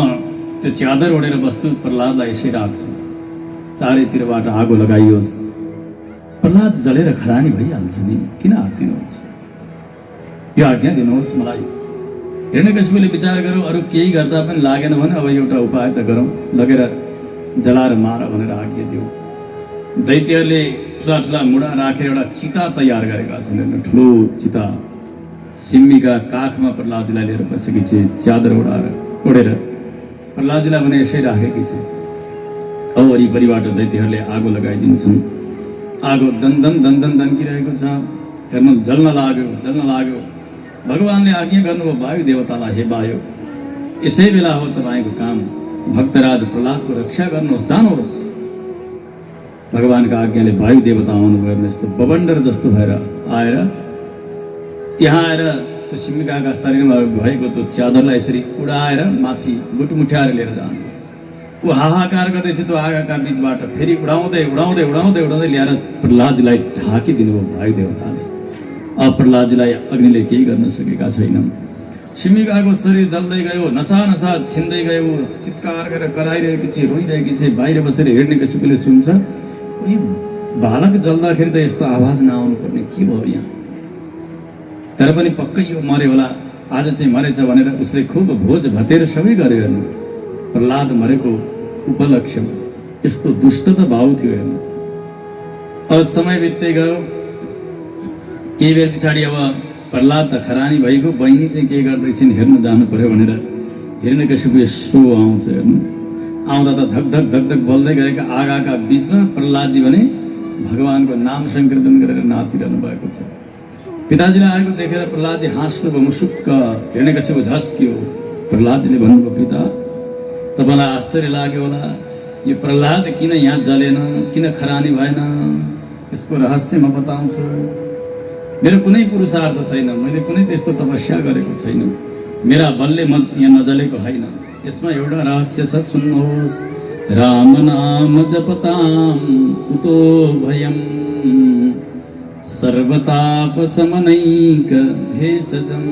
त्यो च्यादर ओढेर बस्छु, प्रहलादलाई यसै राख्छु, चारैतिरबाट आगो लगाइयोस्, प्रहलाद जलेर खरानी भइहाल्छ नि, किन हात्दिनुहुन्छ? यो आज्ञा दिनुहोस् मलाई। हिरण्यकशिपुले विचार गर्यो, अरू केही गर्दा पनि लागेन भने अब एउटा उपाय त गरौँ, लगेर जलाएर मार भनेर आज्ञा दियो। दैत्यहरूले ठुला ठुला मुढा राखेर एउटा चिता तयार गरेका छन्, ठुलो चिता। सिम्मीका काखमा प्रहलादलाई लिएर बसेकी छे, च्यादर ओढेर प्रहलादलाई भने यसै राखेकी छे। अब वरिपरिबाट दैत्यहरूले आगो लगाइदिन्छन्। आगो दन्दन दन्दन दन्किरहेको छ, हेर्नु जल्न लाग्यो। भगवानले आज्ञा गर्नुभयो वायु देवतालाई, हे वायु, यसै बेला हो तपाईँको काम, भक्तराज प्रहलादको रक्षा गर्नुहोस्, जानुहोस्। भगवानका आज्ञाले वायु देवता आउनुभयो, यस्तो बबन्डर जस्तो भएर आएर त्यहाँ आएर त्यो सिम्मिकाका शरीरमा भएको त्यो च्यादरलाई यसरी उडाएर माथि गुटमुठ्याएर लिएर जानु। ऊ हाहाकार गर्दैछ, त्यो आगाका बिचबाट फेरि उडाउँदै ल्याएर प्रहलादलाई ढाकिदिनु भयो वायु देवताले। अब प्रहलादलाई अग्निले केही गर्न सकेका छैनन्। सिम्मिकाको शरीर जल्दै गयो, नसा छिन्दै गयो, चित्कार गरेर कराइरहेकी छे, रोइरहेकी छे। बाहिर बसेर हिरण्यकशिपुले सुन्छ, बालक जल्दाखेरि त यस्तो आवाज नआउनु पर्ने, के भयो यहाँ? तर पनि पक्कै यो मर्यो होला, आज चाहिँ मरेछ भनेर उसले खुब भोज भतेर सबै गरे। हेर्नु, प्रहलाद मरेको उपलक्ष्यमा यस्तो दुष्ट त भाउ थियो। हेर्नु, अब समय बित्दै गयो। केही बेर पछाडि अब प्रहलाद त खरानी भएको, बहिनी चाहिँ के गर्दैछन् हेर्नु जानु पर्यो भनेर हिरण्यकशिपु यसो आउँछ। हेर्नु, आउँदा त धक धक बोल्दै गरेका आगाका बिचमा प्रहलादजी भने भगवानको नाम संकीर्तन गरेर नाचिरहनु भएको छ। पिताजीलाई आएको देखेर प्रहलादजी हाँस्नुभयो, मुसुक्क। हिरण्यकशिपु झस्कियो। प्रहलादजीले भन्नुभयो, पिता, तपाईँलाई आश्चर्य लाग्यो होला, यो प्रहलाद किन यहाँ जलेन, किन खरानी भएन, यसको रहस्य म बताउँछु। मेरो कुनै पुरुषार्थ छैन, मैले कुनै त्यस्तो तपस्या गरेको छैन, मेरा बलले म यहाँ नजलेको होइन। यसमा एउटा रहस्य छ, सुन्नुहोस्। राम नाम जपताम कुतो भयम, सर्वताप समनैक भेषजम,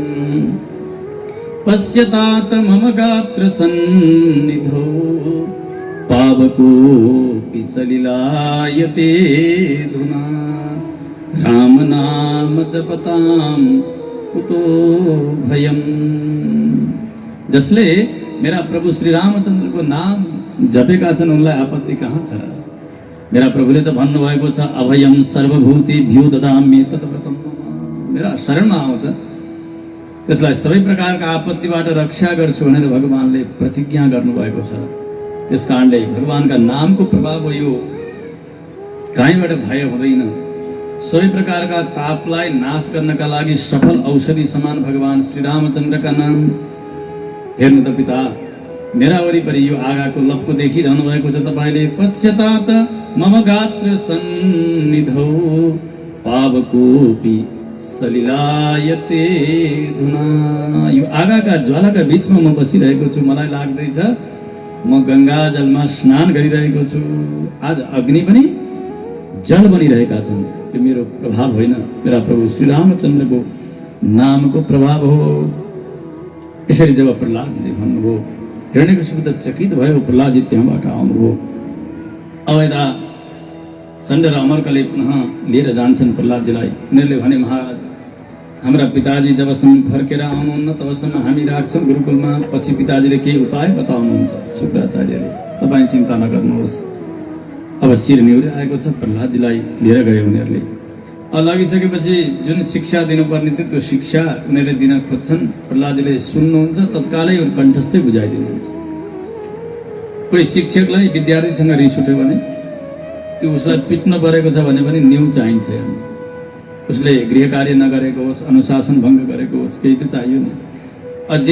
पश्यतात मम गात्र सन्निधो, पावकोऽपि सलिलायते धुना, राम नाम जपताम कुतो भयम। जसले मेरा प्रभु श्री रामचन्द्रको नाम जपेका छन् उनलाई आपत्ति कहाँ छ? मेरा प्रभुले त भन्नुभएको छ, अभयम सर्वभूतेभ्यो ददामि तत्व्रतम, मेरा शरणमा आउँछ त्यसलाई सबै प्रकारका आपत्तिबाट रक्षा गर्छु भनेर भगवानले प्रतिज्ञा गर्नुभएको छ। त्यसकारणले भगवानका नामको प्रभाव हो यो, कहीँबाट भय हुँदैन। सबै प्रकारका तापलाई नाश गर्नका लागि सफल औषधि समान भगवान श्री रामचन्द्रका नाम। हेर्नु त पिता, मेरा वरिपरि यो आगाको लप्को देखिरहनु भएको छ तपाईँले। पश्यतात मम गात्र सन्निधौ, पावकोऽपि सलिलायते धुना। यो आगाका ज्वालाका बिचमा म बसिरहेको छु, मलाई लाग्दैछ म गंगा जलमा स्नान गरिरहेको छु। आज अग्नि पनि जल बनिरहेका छन्। यो मेरो प्रभाव होइन, मेरा प्रभु श्री रामचन्द्रको नामको प्रभाव हो। यसरी जब प्रहलादले भन्नुभयो, हिरण्यकशिपु त चकित भयो। प्रहलादजी त्यहाँबाट आउनुभयो। अब यता षण्ड र अमरकले पुनः लिएर जान्छन् प्रहलादजीलाई। उनीहरूले भने, महाराज, हाम्रा पिताजी जबसम्म फर्केर आउनुहुन्न तबसम्म हामी राख्छौँ गुरुकुलमा, पछि पिताजीले केही उपाय बताउनुहुन्छ। शुक्राचार्यले, तपाईँ चिन्ता नगर्नुहोस्। अब शिर निहुरे आएको छ, प्रहलादजीलाई लिएर गए उनीहरूले। लगिसकेपछि जुन शिक्षा दिनुपर्ने थियो त्यो शिक्षा उनीहरूले दिन खोज्छन्। प्रहलादजीले सुन्नुहुन्छ, तत्कालै कण्ठस्थै बुझाइदिनुहुन्छ। कोही शिक्षकलाई विद्यार्थीसँग रिस उठ्यो भने त्यो उसलाई पिट्न परेको छ भने पनि न्यू चाहिन्छ। उसले गृह कार्य नगरेको होस्, अनुशासन भङ्ग गरेको होस्, केही त चाहियो नि।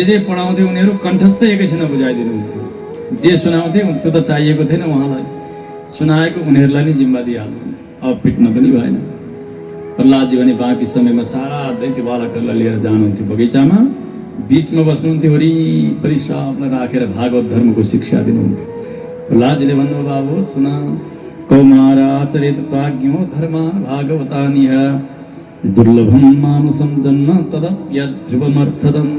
जे पढाउँथे उनीहरू कण्ठस्थै एकैछिन बुझाइदिनुहुन्थ्यो। जे सुनाउँथे त्यो त चाहिएको थिएन, उहाँलाई सुनाएको उनीहरूलाई नै जिम्मा दिइहाल्नुहुन्थ्यो। अब पिट्न पनि भएन। प्रहलादजी भने बाँकी समयमा सारा दैत्य बालकहरूलाई लिएर जानुहुन्थ्यो बगैँचामा, बिचमा बस्नुहुन्थ्यो, वरिपरि सबलाई राखेर भागवत धर्मको शिक्षा दिनुहुन्थ्यो। प्रहलादजीले भन्नुभयो, बाबु सुन, कौमाराचरित प्राज्ञो धर्मान भागवतानिह, दुर्लभम मानुषम जन्म तदप्यध्रुवमर्थदम्।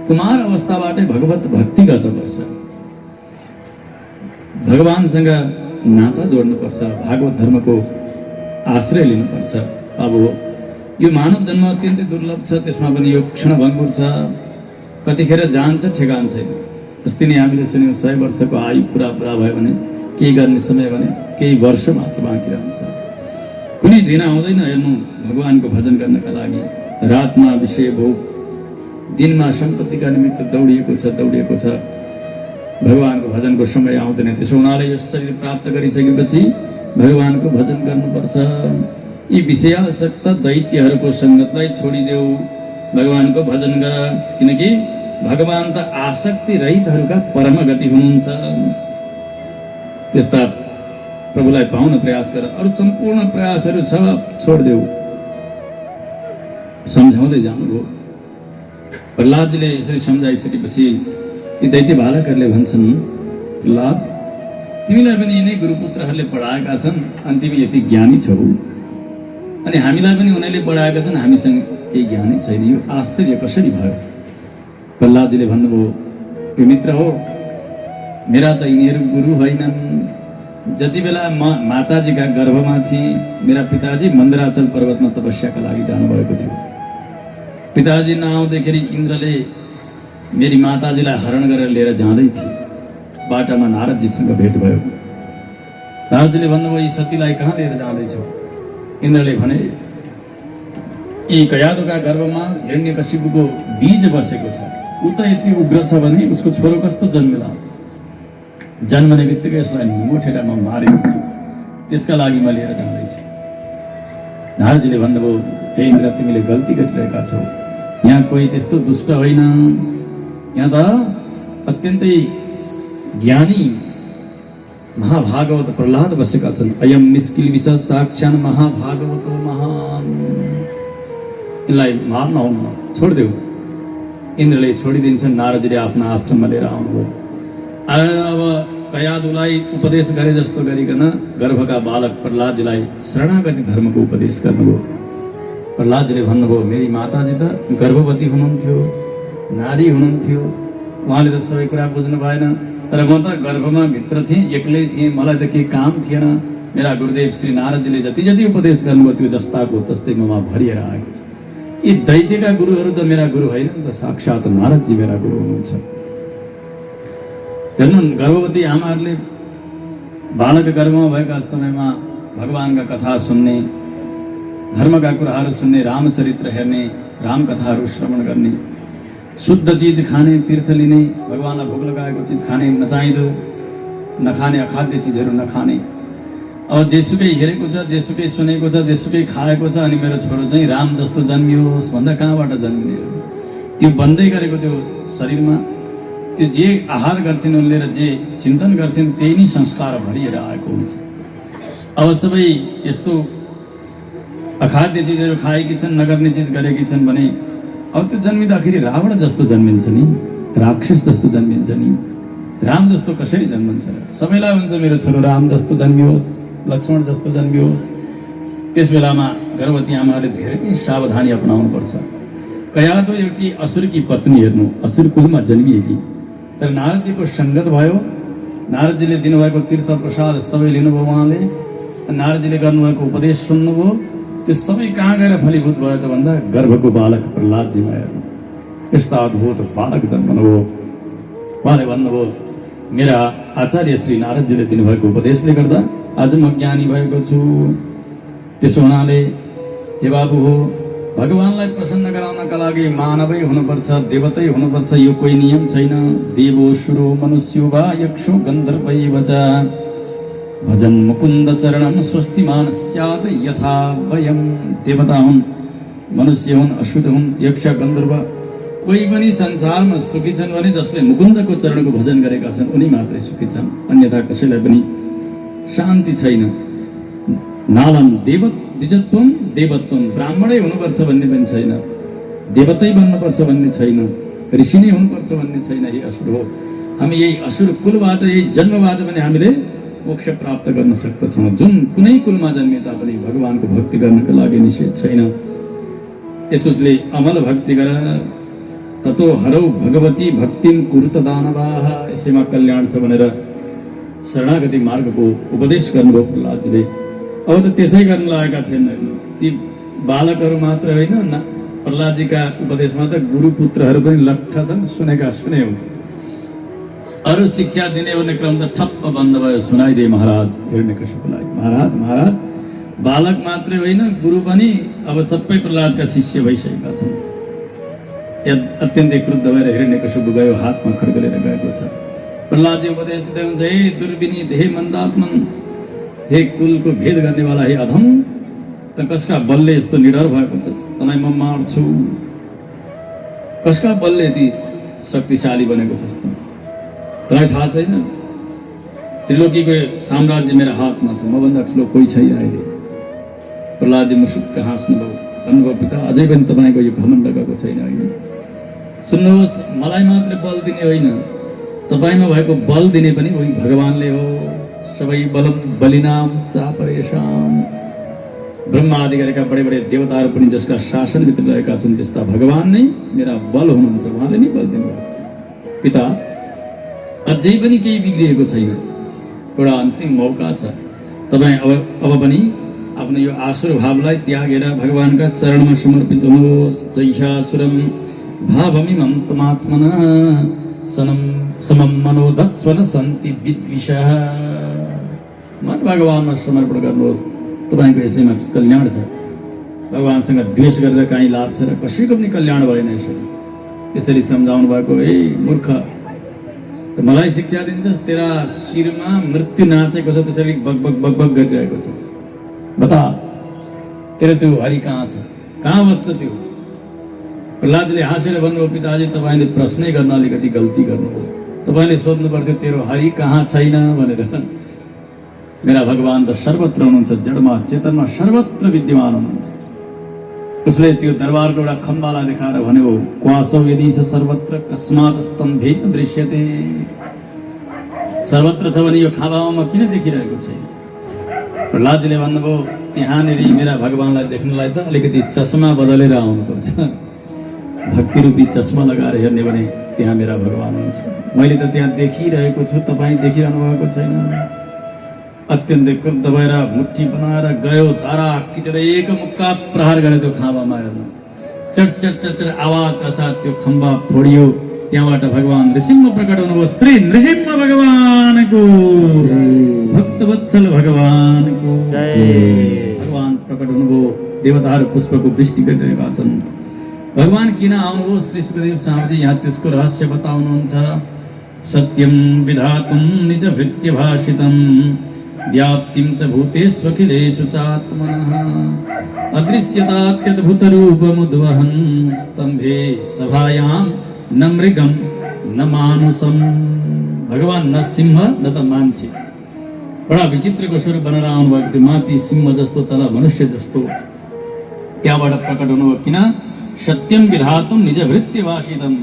कुमार अवस्थाबाटै भगवत भक्ति गर्नुपर्छ, भगवानसँग नाता जोड्नुपर्छ, भागवत धर्मको आश्रय लिनुपर्छ। अब यो मानव जन्म अत्यन्तै दुर्लभ छ, त्यसमा पनि यो क्षणभङ्गुर छ, कतिखेर जान्छ ठेगान छैन। अस्ति नै हामीले सुन्यौँ 100 वर्षको आयु पुरा भयो भने केही गर्ने समय भने केही वर्ष मात्र बाँकी रहन्छ। कुनै दिन आउँदैन हेर्नु भगवानको भजन गर्नका लागि। रातमा विषय भोग, दिनमा सम्पत्तिका निमित्त दौडिएको छ। भगवानको भजनको समय आउँदैन। त्यसो हुनाले यस शरीर प्राप्त गरिसकेपछि भगवानको भजन गर्नुपर्छ। यी विषयासक्त दैत्यहरूको सङ्गतलाई छोडिदेऊ, भगवानको भजन गर, किनकि भगवान त आसक्ति रहितहरूका परम गति हुनुहुन्छ। त्यस्ता प्रभुलाई पाउन प्रयास गर। अरू सम्पूर्ण प्रयासहरू सब छोडिदेऊ। सम्झाउँदै जानुभयो। प्रहलादजीले यसरी सम्झाइसकेपछि यी दैत्य बालकहरूले भन्छन्, प्रहलाद तिमीलाई पनि यिनै गुरुपुत्रहरूले पढाएका छन् अनि तिमी यति ज्ञानी छौ, अनि हामीलाई पनि उनीहरूले पढाएका छन्, हामीसँग केही ज्ञानै छैन, यो आश्चर्य कसरी भयो? प्रहलादजीले भन्नुभयो, यो मित्र हो, मेरा त यिनीहरू गुरु होइनन्। जति बेला म माताजीका गर्भमा थिएँ, मेरा पिताजी मन्दराचल पर्वतमा तपस्याका लागि जानुभएको थियो। पिताजी नआउँदाखेरि इन्द्रले मेरी माताजीलाई हरण गरेर लिएर जाँदै थिए। बाटामा नारदजीसँग भेट भयो। नारदजीले भन्नुभयो, यी सतीलाई कहाँ लिएर जाँदैछौ? इन्द्रले भने, यी कयादुका गर्भमा हिरण्यकशिपुको बीज बसेको छ, ऊ त यति उग्र छ भने उसको छोरो कस्तो जन्मेला? जन्मने बित्तिकै यसलाई निमोठेर म मारिदिन्छु, त्यसका लागि म लिएर जाँदैछु। नारदजीले भन्नुभयो, हे इन्द्र, तिमीले गल्ती गरिरहेका छौ। यहाँ कोही त्यस्तो दुष्ट होइन। यहाँ त अत्यन्तै ज्ञानी महाभागवत प्रहलाद बसेका छन्। अयम निष्किल्बिष साक्षात् महाभागवतो महान। यसलाई मार्न हुन्न, छोडिदेऊ। इन्द्रले छोडिदिन्छन्। नारदजीले आफ्ना आश्रममा लिएर आउनुभयो। अब कयादुलाई उपदेश गरे जस्तो गरिकन गर्भका बालक प्रहलादजीलाई शरणागति धर्मको उपदेश गर्नुभयो। प्रहलादजीले भन्नुभयो, मेरी माताजी त गर्भवती हुनुहुन्थ्यो, नारी हुनुहुन्थ्यो, उहाँले त सबै कुरा बुझ्नु भएन, तर म त गर्भमा भित्र थिएँ, एक्लै थिएँ, मलाई त केही काम थिएन। मेरा गुरुदेव श्री नारदजीले जति जति उपदेश गर्नुभयो त्यो जस्ताको तस्तै ममा भरिएर आएको छ। यी दैत्यका गुरुहरू त मेरा गुरु होइन नि त, साक्षात् नारदजी मेरा गुरु हुनुहुन्छ। हेर्नु, गर्भवती आमाहरूले बालक गर्भमा भएका समयमा भगवानका कथा सुन्ने, धर्मका कुराहरू सुन्ने, रामचरित्र हेर्ने, रामकथाहरू श्रवण गर्ने, शुद्ध चिज खाने, तीर्थ लिने, भगवानलाई भोग लगाएको चिज खाने, नचाहिँदो नखाने, अखाद्य चिजहरू नखाने। अब जेसुकै हेरेको छ, जेसुकै सुनेको छ, जेसुकै खाएको छ, अनि मेरो छोरो चाहिँ राम जस्तो जन्मियोस् भन्दा कहाँबाट जन्मिने? त्यो बन्दै गरेको त्यो शरीरमा त्यो जे आहार गर्छन् उनले र जे चिन्तन गर्छन् त्यही नै संस्कार भरिएर आएको हुन्छ। अब सबै यस्तो अखाद्य चिजहरू खाएकी छन्, नगर्ने चिज गरेकी छन् भने अब त्यो जन्मिँदाखेरि रावण जस्तो जन्मिन्छ नि, राक्षस जस्तो जन्मिन्छ नि। राम जस्तो कसरी जन्मन्छ? सबैलाई हुन्छ मेरो छोरो राम जस्तो जन्मियोस्, लक्ष्मण जस्तो जन्मियोस्। त्यस बेलामा गर्भवती आमाले धेरै सावधानी अपनाउनुपर्छ। कयादु एउटी असुरकी पत्नी, हेर्नु, असुर कुलमा जन्मिएकी, तर नारदजीको सङ्गत भयो। नारदजीले दिनुभएको तीर्थ प्रसाद सबै लिनुभयो उहाँले। नारदजीले गर्नुभएको उपदेश सुन्नुभयो। त्यो सबै कहाँ गएर फलीभूत भयो त भन्दा गर्भको बालक प्रहलादजीमा। हेर्नु, यस्ता अद्भुत बालक जन्मनुभयो। उहाँले भन्नुभयो, मेरा आचार्य श्री नारदजीले दिनुभएको उपदेशले गर्दा आज म ज्ञानी भएको छु। त्यसो हुनाले हे बाबु हो, भगवानलाई प्रसन्न गराउनका लागि मानवै हुनुपर्छ, देवतै हुनुपर्छ, यो कोही नियम छैन। देवो सुरो मनुष्यो वा यक्षो गन्धर्वैव च भजन मुकुन्द चरणम स्वस्तिमान स्यात् यथा वयम। देवता हुन्, मनुष्य हुन्, असुर हुन्, यक्ष, गन्धर्व, कोही पनि संसारमा सुखी छन् भने जसले मुकुन्दको चरणको भजन गरेका छन् उनी मात्रै सुखी छन्, अन्यथा कसैलाई पनि शान्ति छैन। नालम द्विजत्वम देवत्वम, ब्राह्मणै हुनुपर्छ भन्ने पनि छैन, देवतै बन्नुपर्छ भन्ने छैन, ऋषि नै हुनुपर्छ भन्ने छैन। हे असुर हो, हामी यही असुर कुलबाट, यही जन्मबाट पनि हामीले मोक्ष प्राप्त गर्न सक्दछौँ। जुन कुनै कुलमा जन्मिए तापनि भगवानको भक्ति गर्नको लागि निषेध छैन। यसोस्ले अमल भक्ति गर, ततो हरौ भगवती भक्तिम कुरुत दानवाः। यसैमा कल्याण छ भनेर शरणागति मार्गको उपदेश गर्नुभयो प्रहलादजीले। अब त त्यसै गर्न लागेका छैनन् ती बालकहरू मात्र होइन, प्रहलादजीका उपदेशमा त गुरुपुत्रहरू पनि लट्ठा छन्, सुनेका सुने हुन्छ। अरू शिक्षा दिने भन्ने क्रम त ठप्प बन्द भयो। सुनाइदिए महाराज हिरण्यकशिपुलाई, महाराज बालक मात्रै होइन, गुरु पनि अब सबै प्रहलादका शिष्य भइसकेका छन्। अत्यन्तै क्रुद्ध भएर हिरण्यकशिपु गयो, हातमा खड्ग लिएर गएको छ। प्रहलादजी उपदेश दिँदै हुन्छ, हे दुर्विनीत, हे मन्दात्मन, हे कुलको भेद गर्नेवाला, हे अधम, त कसका बलले यस्तो निडर भएको छस्? तँलाई म मार्छु। कसका बलले यति शक्तिशाली बनेको छस् त? तँलाई थाहा छैन? त्रिलोकीको साम्राज्य मेरो हातमा छ, मभन्दा ठुलो कोही छैन अहिले। प्रहलादजी मुसुक्क हाँस्नुभयो, भन्नुभयो, पिता अझै पनि तपाईँको यो घमण्ड गएको छैन होइन? सुन्नुहोस्, मलाई मात्र बल दिने होइन, तपाईँमा भएको बल दिने पनि उही भगवानले हो। सबै बलम बलिनाम चापरेशाम। ब्रह्मा आदि गरेका बडे बडे देवताहरू पनि जसका शासनभित्र रहेका छन् त्यस्ता भगवान नै मेरा बल हुनुहुन्छ, उहाँले नै बल दिनुभयो। पिता अझै पनि केही बिग्रिएको छैन, एउटा अन्तिम मौका छ। तपाईँ अब पनि आफ्नो यो आसुर भावलाई त्यागेर भगवानका चरणमा समर्पित हुनुहोस्। जैषासुरम भावमिमं तमात्मनः समम मनोदत्स्वन सन्ति विद्विषः। मन भगवानमा समर्पण गर्नुहोस्, तपाईँको यसैमा कल्याण छ। भगवानसँग द्वेष गरेर काहीँ लाभ छ र कसैको पनि कल्याण भएन। यसरी सम्झाउनु भएको, ए मूर्ख, त मलाई शिक्षा दिन्छस्? तेरा शिरमा मृत्यु नाचेको छ, त्यसरी बगबग बगबग गरिरहेको छस्। बता, तेरो त्यो हरि कहाँ छ? कहाँ बस्छ त्यो? प्रहलादले हाँसेर भन्नुभयो, पिताजी तपाईँले प्रश्नै गर्न अलिकति गल्ती गर्नुभयो। तपाईँले सोध्नु पर्थ्यो तेरो हरि कहाँ छैन भनेर। मेरा भगवान त सर्वत्र हुनुहुन्छ, जडमा चेतनमा सर्वत्र विद्यमान हुनुहुन्छ। उसले त्यो दरबारको एउटा खम्बालाई देखाएर भन्यो, क्वासौ यदि छ सर्वत्र कस्मात् स्तम्भेन दृश्यते। सर्वत्र छ भने यो खाँबामा किन देखिरहेको छैन? प्रहलादजीले भन्नुभयो, त्यहाँनिर मेरा भगवानलाई देख्नलाई त अलिकति चस्मा बदलेर आउनुपर्छ। भक्ति रूपी चस्मा लगाएर हेर्ने भने त्यहाँ मेरा भगवान हुन्छ। मैले त त्यहाँ देखिरहेको छु, तपाईँ देखिरहनु भएको छैन। अत्यन्तै क्रुद्ध भएर मुट्ठी बनाएर गयो, तारा किटेर एक मुक्का प्रहार गरे त्यो खाँबामा हेर्न। चट चट चट चट आवाजका साथ त्यो खम्बा फोडियो। त्यहाँबाट भगवान नृसिंह प्रकट हुनुभयो। श्री नृसिंह भगवानको भक्तवत्सल भगवानको भगवान प्रकट हुनुभयो। देवताहरू पुष्पको वृष्टि गरिरहेका छन्। भगवान किन आउनुभयो? श्री सुखदेव स्वामीजी यहाँ त्यसको रहस्य बताउनुहुन्छ। सत्यम विधातुम निज भृत्य भाषितम व्याप्तिं च भूतेष्वखिलेषु चात्मनः अदृश्यतात्यद्भुतरूपमुद्वहन् स्तम्भे सभायां न मृगं न मानुषम। भगवान न सिंह न त मान्छे, बडा विचित्रको स्वरूप बनाएर आउनुभएको थियो। माथि सिंह जस्तो, तल मनुष्य जस्तो। त्यहाँबाट प्रकट हुनुभयो। किन? सत्यम विधातुम निज भृत्य भाषितम।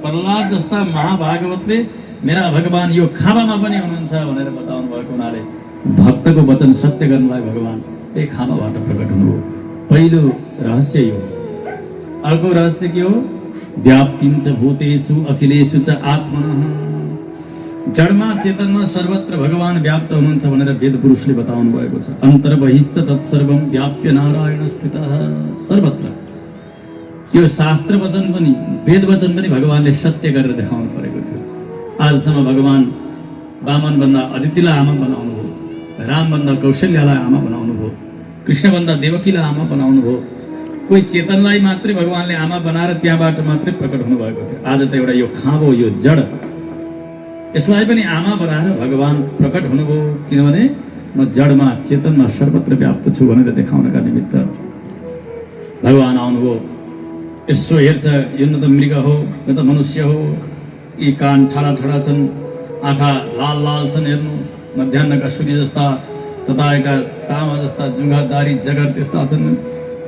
प्रहलाद जस्ता महाभागवतले मेरा भगवान यो खाँबामा पनि हुनुहुन्छ भनेर बताउनु भएको हुनाले भक्तको वचन सत्य गर्नलाई भगवान त्यही खाँबाबाट प्रकट हुनुभयो। पहिलो रहस्य यो। अर्को रहस्य के हो? व्याप्तिं च भूतेषु अखिलेषु च आत्मनः। जडमा चेतनमा सर्वत्र भगवान व्याप्त हुनुहुन्छ भनेर वेद पुरुषले बताउनु भएको छ। अन्तर्बहिश्च तत्सर्वं व्याप्य नारायण स्थितः। सर्वत्र यो शास्त्र वचन पनि वेद वचन पनि भगवानले सत्य गरेर देखाउनु परेको थियो। आजसम्म भगवान वामन भन्दा अदितिलाई आमा बनाउनु भयो, राम भन्दा कौशल्यालाई आमा बनाउनु भयो, कृष्ण भन्दा देवकीलाई आमा बनाउनु भयो। कोही चेतनलाई मात्रै भगवानले आमा बनाएर त्यहाँबाट मात्रै प्रकट हुनुभएको थियो। आज त एउटा यो खाँबो, यो जड, यसलाई पनि आमा बनाएर भगवान प्रकट हुनुभयो। किनभने म जडमा चेतनमा सर्वत्र व्याप्त छु भनेर देखाउनका निमित्त भगवान आउनुभयो। यसो हेर्छ, यो न त मृग हो न त मनुष्य हो। यी कान ठाडा ठाडा छन्, आँखा लाल लाल छन्, हेर्नु मध्याहका सूर्य जस्ता, तताएका तामा जस्ता जुङ्गादारी जगर त्यस्ता छन्।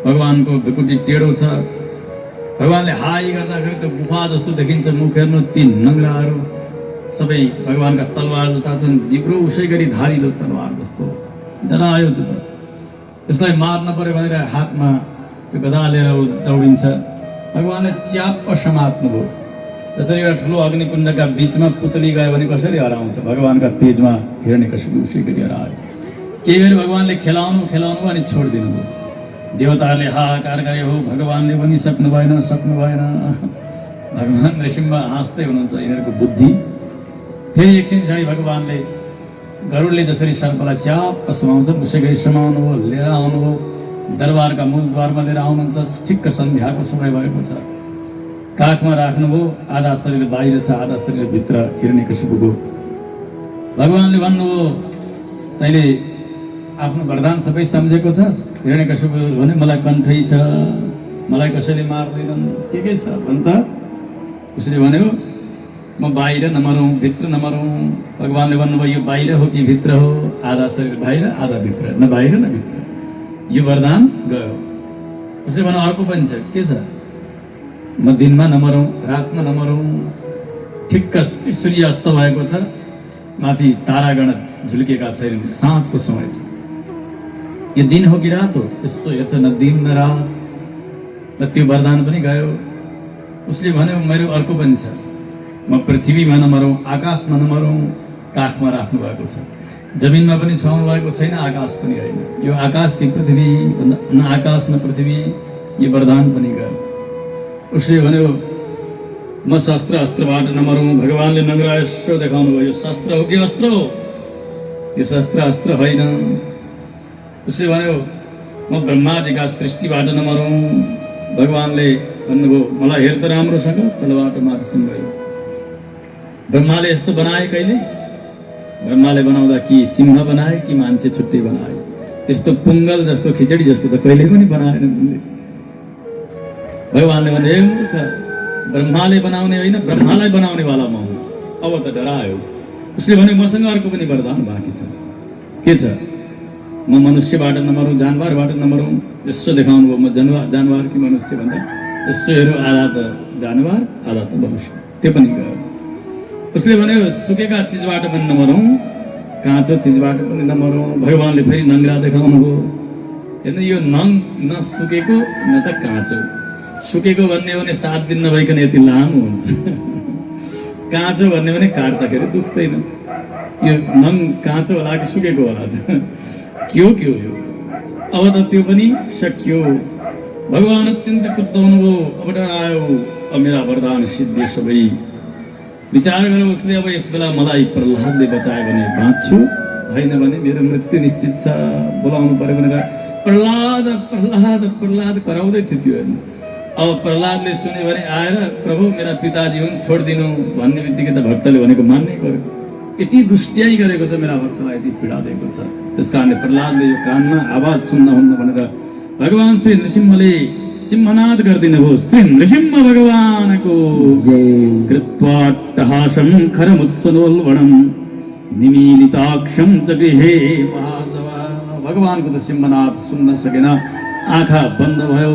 भगवानको ढुकुटी टेढो छ। भगवानले हाई गर्दाखेरि त्यो गुफा जस्तो देखिन्छ मुख, हेर्नु ती नङ्ग्राहरू सबै भगवानका तलवार जस्ता छन्। जिब्रो उसै गरी धारिलो तलवार जस्तो डरायो। त्यो त यसलाई मार्न पर्यो भनेर हातमा त्यो गदा लिएर दौडिन्छ। भगवानले च्याप्प समात्नुभयो। जसरी एउटा ठुलो अग्निकुण्डका बीचमा पुतली गयो भने कसरी हराउँछ, भगवानका तेजमा हिरण्यकशिपु उसै गरी हरायो। केही बेर भगवानले खेलाउनु अनि छोडिदिनु भयो। देवताहरूले हाहाकार गरे, हो भगवानले पनि सक्नु भएन। भगवान नृसिंह हाँस्दै हुनुहुन्छ, यिनीहरूको बुद्धि। फेरि एकछिन पछाडि भगवानले गरुडले जसरी सर्पलाई च्याप्प समाउँछ उसै गरी समाउनु भयो, लिएर आउनुभयो। दरबारका मूल द्वारमा लिएर आउनुहुन्छ। ठिक्क सन्ध्याको समय भएको छ। काखमा राख्नुभयो, आधा शरीर बाहिर छ, आधा शरीर भित्र हिरण्यकशिपुको। भगवानले भन्नुभयो, तैँले आफ्नो वरदान सबै सम्झेको छस्? हिरण्यकशिपु भने मलाई कण्ठै छ, मलाई कसैले मार्दैनन्। के छ भन्छ? उसले भन्यो, म बाहिर नमरौँ, भित्र नमरौँ। भगवानले भन्नुभयो, यो बाहिर हो कि भित्र हो? आधा शरीर बाहिर, आधा भित्र, न बाहिर न भित्र। यो वरदान गयो। उसले भन्नु अर्को पनि छ। के छ? म दिनमा नमरौँ, रातमा नमरौँ। ठिक्क सूर्य अस्त भएको छ, माथि तारागण झुल्केका छैनन्, साँझको समय छ। यो दिन हो कि रात हो? यसो हेर्छ, न दिन न रात। र त्यो वरदान पनि गयो। उसले भन्यो, मेरो अर्को पनि छ। म पृथ्वीमा नमरौँ, आकाशमा नमरौँ। काखमा राख्नु भएको छ। जमिनमा पनि छुवाउनु भएको छैन, आकाश पनि होइन। यो आकाश कि पृथ्वी, न आकाश न पृथ्वी। यो वरदान पनि गयो। उसले भन्यो, म शस्त्र अस्त्रबाट नमरौँ। भगवानले नगरा यसो देखाउनु भयो, यो शस्त्र हो कि अस्त्र हो? यो शस्त्र अस्त्र होइन। उसले भन्यो, म ब्रह्माजीका सृष्टिबाट नमरौँ। भगवानले भन्नुभयो, मलाई हेर त राम्रोसँग, तलबाट माथिसम्म गयो। ब्रह्माले यस्तो बनाए कहिले? ब्रह्माले बनाउँदा कि सिंह बनाए कि मान्छे छुट्टै बनाए? त्यस्तो पुङ्गल जस्तो खिचडी जस्तो त कहिले पनि बनाएन। भगवानले भने, ब्रह्माले बनाउने होइन, ब्रह्मालाई बनाउनेवाला म हुँ। अब त डरायो। उसले भन्यो, मसँग अर्को पनि वरदान बाँकी छ। के छ? म मनुष्यबाट नमरौँ, जानवरबाट नमरौँ। यसो देखाउनु भयो। म जानवर कि मनुष्य भन्दा यसो हेरौँ, आधा त जानवर, आधा त मनुष्य। त्यो पनि गयो। उसले भन्यो, सुकेका चिजबाट पनि नमरौँ, काँचो चिजबाट पनि नमरौँ। भगवानले फेरि नङ्ग्रा देखाउनु भयो। हेर्नु, यो न सुकेको न त काँचो। सुकेको भन्ने भने 7 दिन नभइकन यति लामो हुन्छ। काँचो भन्ने भने काट्दाखेरि दुख्दैन। यो नङ काँचो होला कि सुकेको होला त? के हो यो? अब त त्यो पनि सकियो। भगवान अत्यन्त क्रुद्ध हुनुभयो। अब डरायो, अब मेरा वरदान सिद्धि सबै। विचार गरेर उसले, अब यस बेला मलाई प्रह्लादले बचायो भने बाँच्छु, होइन भने मेरो मृत्यु निश्चित छ। बोलाउनु पर्यो भनेर प्रह्लाद कराउँदै थियो त्यो। हेर्नु, अब प्रह्लादले सुन्यो भने आएर, प्रभु मेरा पिताजी हुन्, छोडिदिनु भन्ने बित्तिकै त भक्तले भनेको मान्नै पर्यो। यति दुष्ट्याइ गरेको छ, मेरा भक्तलाई यति पीडा दिएको छ। त्यस कारणले प्रह्लादले यो कानमा आवाज सुन्नुहुन्न भनेर भगवान श्री नृसिंहले सिंहनाद गरिदिनु भयो। श्री नृसिंह भगवानको कृत्वाट्टहासं खरमुत्सनोल्बणं निमीलिताक्षं च गृहे महाजवा। भगवानको त सिंहनाद सुन्न सकेन, आँखा बन्द भयो।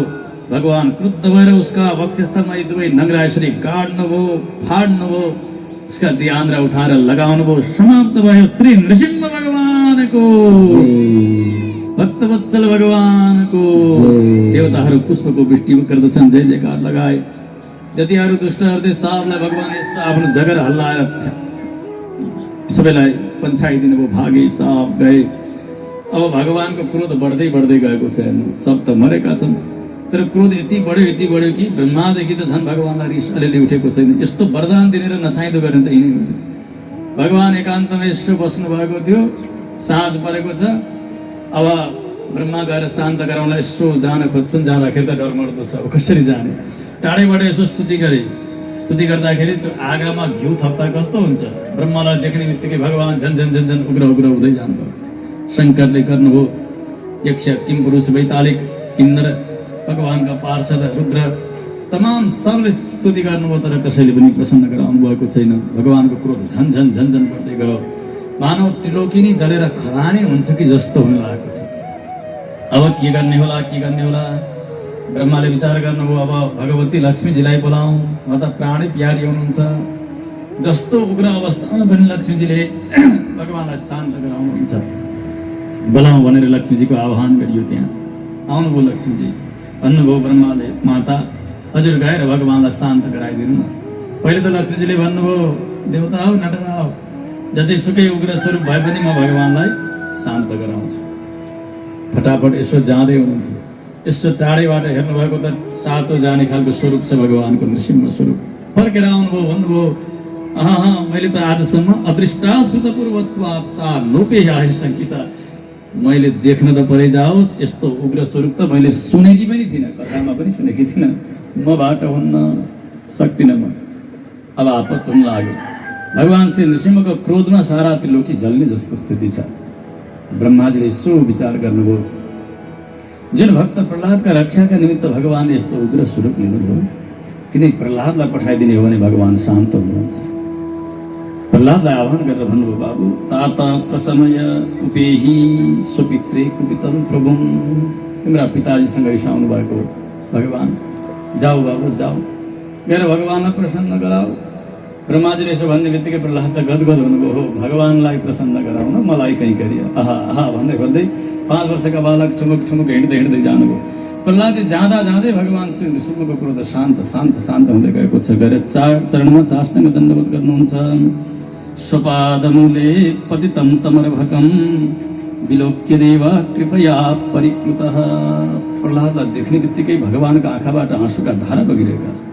भगवान क्रुद्ध भएर उसका वक्षस्थलमा दुवै नङ्ग्रा यसरी गाड्नुभयो, फाड्नुभयो। उसका दियान्द्रा उठाएर लगाउनु भयो। समाप्त भयो। श्री नृसिंह भगवानको, भक्तवत्सल भगवानको। देवताहरू पुष्पको वृष्टि गर्दछन्, जय जयकार लगाए। जतिहरू दुष्टहरूले सापलाई भगवान यसो आफ्नो जगर हल्लाएर सबैलाई पन्छाइदिनु भयो। भागे, साप गए। अब भगवानको क्रोध बढ्दै गएको छ। हेर्नु, सब त मरेका छन्, तर क्रोध यति बढ्यो कि ब्रह्मादेखि त झन् भगवानलाई रिस अलिअलि उठेको छैन। यस्तो वरदान दिनेर नचाहिँदो गर्ने त यिनै हुन्छ। भगवान एकान्तमा यसो बस्नु भएको थियो। साँझ परेको छ। अब ब्रह्मा गएर शान्त गराउन यसो जान खोज्छन्। जाँदाखेरि त डर मर्दो छ, अब कसरी जाने? टाढैबाट यसो स्तुति गरे। स्तुति गर्दाखेरि त्यो आगामा घिउ थप्दा कस्तो हुन्छ? ब्रह्मालाई देख्ने बित्तिकै भगवान झन् उग्र हुँदै जानुभएको छ। शङ्करले गर्नुभयो। यक्ष, किम पुरुष, वैतालिक, किन्नर, भगवानका पार्षद, रुद्र, तमाम सबले स्तुति गर्नुभयो, तर कसैले पनि प्रसन्न गराउनु भएको छैन। भगवानको क्रोध झन् बढ्दै गयो। मानव त्रिलोकी नै जलेर खरानी हुन्छ कि जस्तो हुन लागेको छ। अब के गर्ने होला? ब्रह्माले विचार गर्नुभयो, अब भगवती लक्ष्मीजीलाई बोलाउँ, म त प्राणै प्यारी हुनुहुन्छ। जस्तो उग्र अवस्थामा पनि लक्ष्मीजीले भगवानलाई शान्त गराउनुहुन्छ। बोलाउँ भनेर लक्ष्मीजीको आह्वान गरियो। त्यहाँ आउनुभयो लक्ष्मीजी। भन्नुभयो ब्रह्माले, माता हजुर गएर भगवानलाई शान्त गराइदिनु न। पहिले त लक्ष्मीजीले भन्नुभयो देवता हो नटरा हो, जतिसुकै उग्र स्वरूप भए पनि म भगवानलाई शान्त गराउँछु। फटाफट यसो जाँदै हुनुहुन्थ्यो, यसो टाढैबाट हेर्नुभएको त सातो जाने खालको स्वरूप छ भगवानको, नृसिंह स्वरूप। फर्केर आउनुभयो, भन्नुभयो मैले त आजसम्म अदृष्टाश्रुतपूर्वत्वात् सा लोपे याहे शङ्किता, मैले देख्न त परै जाओस् यस्तो उग्र स्वरूप त मैले सुनेकी पनि थिइनँ, कथामा पनि सुनेकी थिइनँ, मबाट हुन्न सक्दिनँ म। अब आपत हुन लाग्यो। भगवान श्री नृसिंहको क्रोधमा सारा त्रिलोकी जल्ने जस्तो स्थिति छ। ब्रह्माजीले यसो विचार गर्नुभयो, जुन भक्त प्रहलादका रक्षाका निमित्त भगवानले यस्तो उग्र स्वरूप लिनुभयो, किन प्रहलादलाई पठाइदिने हो भने भगवान शान्त हुनुहुन्छ। प्रहलादलाई आह्वान गरेर भन्नुभयो, बाबु तात प्रसमय उपेही स्वपित्रे कुपितम प्रभुम, तिम्रा पिताजीसँग रिसाउनु भएको भगवान, जाऊ बाबु जाऊ, मेरो भगवानलाई प्रसन्न गराऊ। ब्रह्माजीले यसो भन्ने बित्तिकै प्रहलाद त गदगद हुनुभयो, हो भगवानलाई प्रसन्न गराउन मलाई कहीँ गरियो, आहा आहा भन्दै भन्दै 5 वर्षका बालक ठुमुक ठुमुक हिँड्दै हिँड्दै जानुभयो। प्रहलादले जाँदा जाँदै भगवान श्री नृसिंहको क्रोध शान्त शान्त शान्त हुँदै गएको छ। गएर चरणमा साष्टाङ्ग दण्डवत गर्नुहुन्छ। स्वपादमूले पतितं तमरभकं विलोक्य देव कृपया परिप्लुतः। प्रहलादलाई देख्ने बित्तिकै भगवानका आँखाबाट आँसुका धारा बगिरहेका छन्।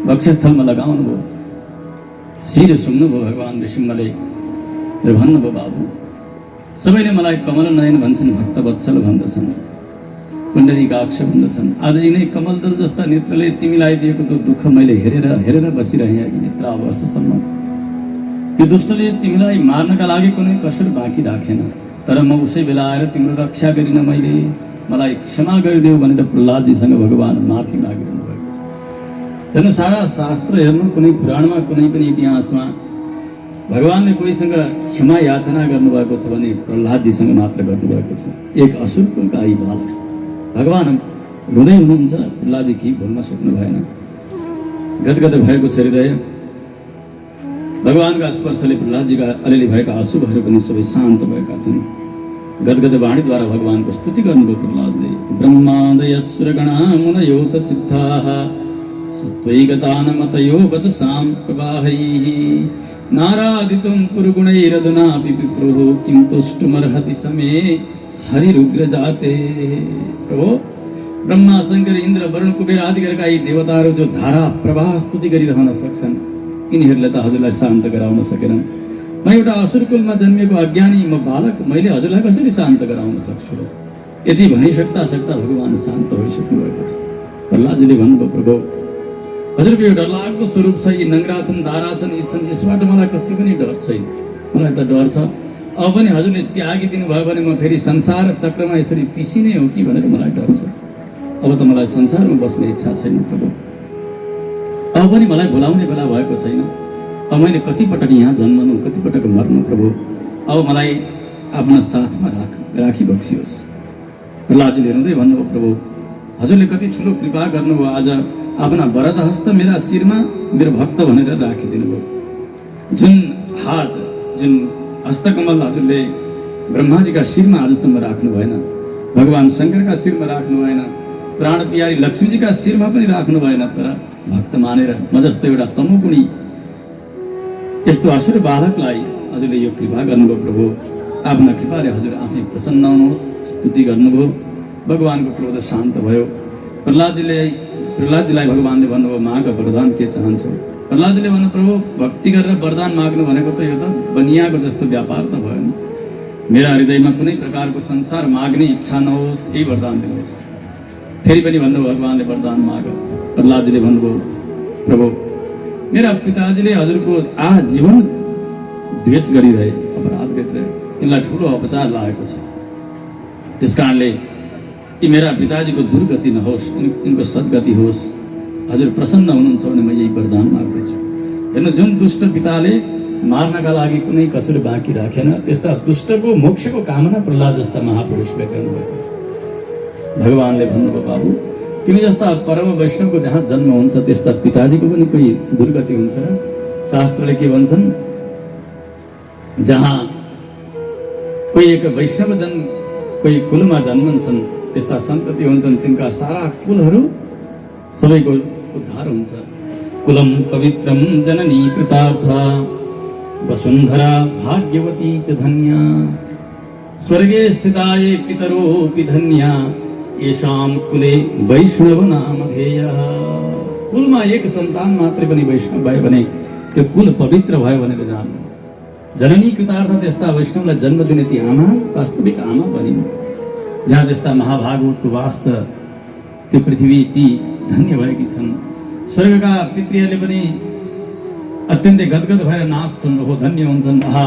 वक्षस्थलमा लगाउनु भयो, शिर सुन्नुभयो भगवान नृसिंहले र भन्नुभयो, बाबु सबैले मलाई कमल नयन भन्छन्, भक्तवत्सल भन्दछन्, पुण्डरीकाक्ष भन्दछन्। आज यिनै कमलदल जस्ता नेत्रले तिमीलाई दिएको त्यो दुःख मैले हेरेर हेरेर बसिरहेँ यत्र वर्षसम्म। यो दुष्टले तिमीलाई मार्नका लागि कुनै कसर बाँकी राखेन, तर म उसै बेला आएर तिम्रो रक्षा गरिन मैले, मलाई क्षमा गरिदेऊ भनेर प्रहलादजीसँग भगवान माफी मागिरहनु भएको छ। हेर्नु, सारा शास्त्र हेर्नु, कुनै पुराणमा कुनै पनि इतिहासमा भगवानले कोहीसँग क्षमा याचना गर्नुभएको छ भने प्रहलादजीसँग मात्र गर्नुभएको छ। एक असुरकुलका यी बालक भगवान रुँदै हुनुहुन्छ, प्रहलादजी के भुल्न सक्नु भएन, गदगद भएको छ हृदय। भगवानका स्पर्शले प्रहलादजीका अलिअलि भएका अशुभहरू पनि सबै शान्त भएका छन्। गदगद वाणीद्वारा भगवानको स्तुति गर्नुभयो प्रहलादले। ब्रह्मादय सुरगणा मुनयो त सिद्धाः सत्त्वैगतानमतयो वचसां प्रवाहैः नारादितुं कुरुगुणैरधुनापि विप्रुः किं तुष्टुमर्हति समे हरिरुग्रजाते। प्रभु ब्रह्मा शङ्कर इन्द्र वरुण कुबेर आदि गरेका यी देवताहरू जो धारा प्रवाह स्तुति गरिरहन सक्छन्, यिनीहरूले त हजुरलाई शान्त गराउन सकेनन्। म एउटा असुरकुलमा जन्मिएको अज्ञानी म बालक, मैले हजुरलाई कसरी शान्त गराउन सक्छु र? यति भनिसक्दा सक्दा भगवान शान्त भइसक्नु भएको छ। प्रहलादजीले भन्नुभयो, प्रभु हजुरको यो डरलाग्दो स्वरूप छ, यी नङ्ग्रा छन्, दारा छन्, यी छन्, यसबाट मलाई कति पनि डर छैन। मलाई त डर छ, अब पनि हजुरले त्यागिदिनु भयो भने म फेरि संसार चक्रमा यसरी पिसिने हो कि भनेर मलाई डर छ। अब त मलाई संसारमा बस्ने इच्छा छैन प्रभु, अब पनि मलाई बोलाउने बेला भएको छैन। अब मैले कतिपटक यहाँ जन्मनु, कतिपटक मर्नु प्रभु, अब मलाई आफ्ना साथमा राखी बक्सियोस्। प्रहलादजीले रुँदै भन्नुभयो, प्रभु हजुरले कति ठुलो कृपा गर्नुभयो, आज आफ्ना वरद हस्त मेरा शिरमा मेरो भक्त भनेर राखिदिनु भयो। जुन हात, जुन हस्तकमल हजुरले ब्रह्माजीका शिरमा आजसम्म राख्नु भएन, भगवान शङ्करका शिरमा राख्नु भएन, प्राण प्यारी लक्ष्मीजीका शिरमा पनि राख्नु भएन, तर भक्त मानेर म जस्तो एउटा तमोगुणी यस्तो असुर बालकलाई हजुरले यो कृपा गर्नुभयो प्रभु। आफ्ना कृपाले हजुर आफै प्रसन्न हुनुहोस्। स्तुति गर्नुभयो, भगवानको क्रोध शान्त भयो। प्रहलादजीलाई भगवानले भन्नुभयो, माग वरदान के चाहन्छौ? प्रहलादजीले भन्नु, प्रभु भक्ति गरेर वरदान माग्नु भनेको त यो त बनियाको जस्तो व्यापार त भयो नि, मेरा हृदयमा कुनै प्रकारको संसार माग्ने इच्छा नहोस्, यही वरदान दिनुहोस्। फेरि पनि भन्नुभयो भगवानले, वरदान माग। प्रहलादजीले भन्नुभयो, प्रभु मेरा पिताजीले हजुरको आजीवन द्वेष गरिरहे, अपराध गरिरहे, यिनलाई ठुलो अपचार लागेको छ, त्यस कारणले यी मेरा पिताजीको दुर्गति नहोस्, यिनको सद्गति होस्। हजुर प्रसन्न हुनुहुन्छ भने म यही वरदान माग्दैछु। हेर्नु, जुन दुष्ट पिताले मार्नका लागि कुनै कसुर बाँकी राखेन, त्यस्ता दुष्टको मोक्षको कामना प्रहलाद जस्ता महापुरुषले गर्नुभएको छ। भगवानले भन्नुभयो, बाबु तिमी जस्ता परम वैष्णवको जहाँ जन्म हुन्छ त्यस्ता पिताजीको पनि कोही दुर्गति हुन्छ र? शास्त्रले के भन्छन्, जहाँ कोही एक वैष्णव कोही कुलमा जन्मन्छन्, त्यस्ता सन्तति हुन्छन्, तिनका सारा कुलहरू सबैको उद्धार हुन्छ। कुलं पवित्रं जननी कृतार्था वसुंधरा भाग्यवती च धन्या स्वर्गे स्थिता ये पितरोऽपि धन्या येषां कुले वैष्णव नामधेयः। कुलमा एक संतान मात्र पनि वैष्णव भयो भने त्यो कुल पवित्र भयो भनेर जान्नु। जननी कृतार्थ त्यस्ता वैष्णवलाई जन्म दिने ती आमा वास्तविक आमा बनिन्। जहाँ त्यस्ता महाभागवतको वास छ त्यो पृथ्वी ती धन्य भएकी छन्। स्वर्गका पितृहरूले पनि अत्यन्तै गदगद भएर नाच्छन्, हो धन्य हुन्छन्। आहा,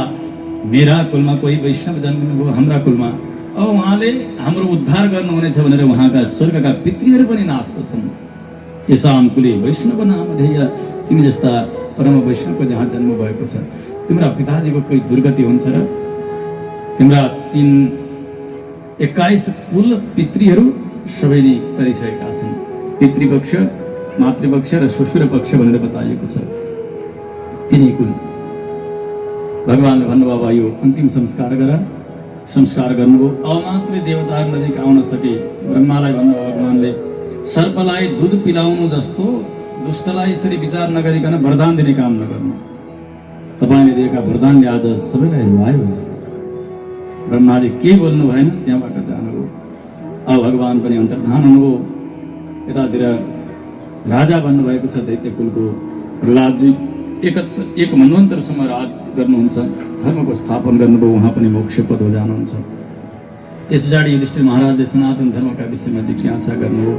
मेरा कुलमा कोही वैष्णव जन्मिनु भयो, हाम्रा कुलमा, अब उहाँले हाम्रो उद्धार गर्नुहुनेछ भनेर उहाँका स्वर्गका पितृहरू पनि नाच्दछन्। येषां कुले वैष्णव नामधेय, तिमी जस्ता परम वैष्णवको जहाँ जन्म भएको छ, तिम्रा पिताजीको कोही दुर्गति हुन्छ र? तिम्रा 21 कुल पितृहरू सबैले तरिसकेका छन्। पितृपक्ष, मातृपक्ष र श्वशुर पक्ष भनेर बताइएको छ। तिनी कुल भगवानले भन्नुभयो यो अन्तिम संस्कार गर। संस्कार गर्नुभयो। अब मात्रै देवताहरू नजिक आउन सके। ब्रह्मालाई भन्नुभयो भगवानले, सर्पलाई दुध पिलाउनु जस्तो दुष्टलाई यसरी विचार नगरिकन वरदान दिने काम नगर्नु। तपाईँले दिएका वरदानले आज सबैलाई रुवायो। ब्रह्माले के बोल्नु भएन, त्यहाँबाट जानुभयो। अब भगवान पनि अन्तर्धान हुनुभयो। यतातिर राजा बन्नुभएको छ दैत्य कुलको प्रहलादजी। एक मनवन्तरसम्म राज गर्नुहुन्छ, धर्मको स्थापन गर्नुभयो। उहाँ पनि मोक्षपद हो जानुहुन्छ। त्यस पछाडि युधिष्ठिर महाराजले सनातन धर्मका विषयमा जिज्ञासा गर्नुभयो।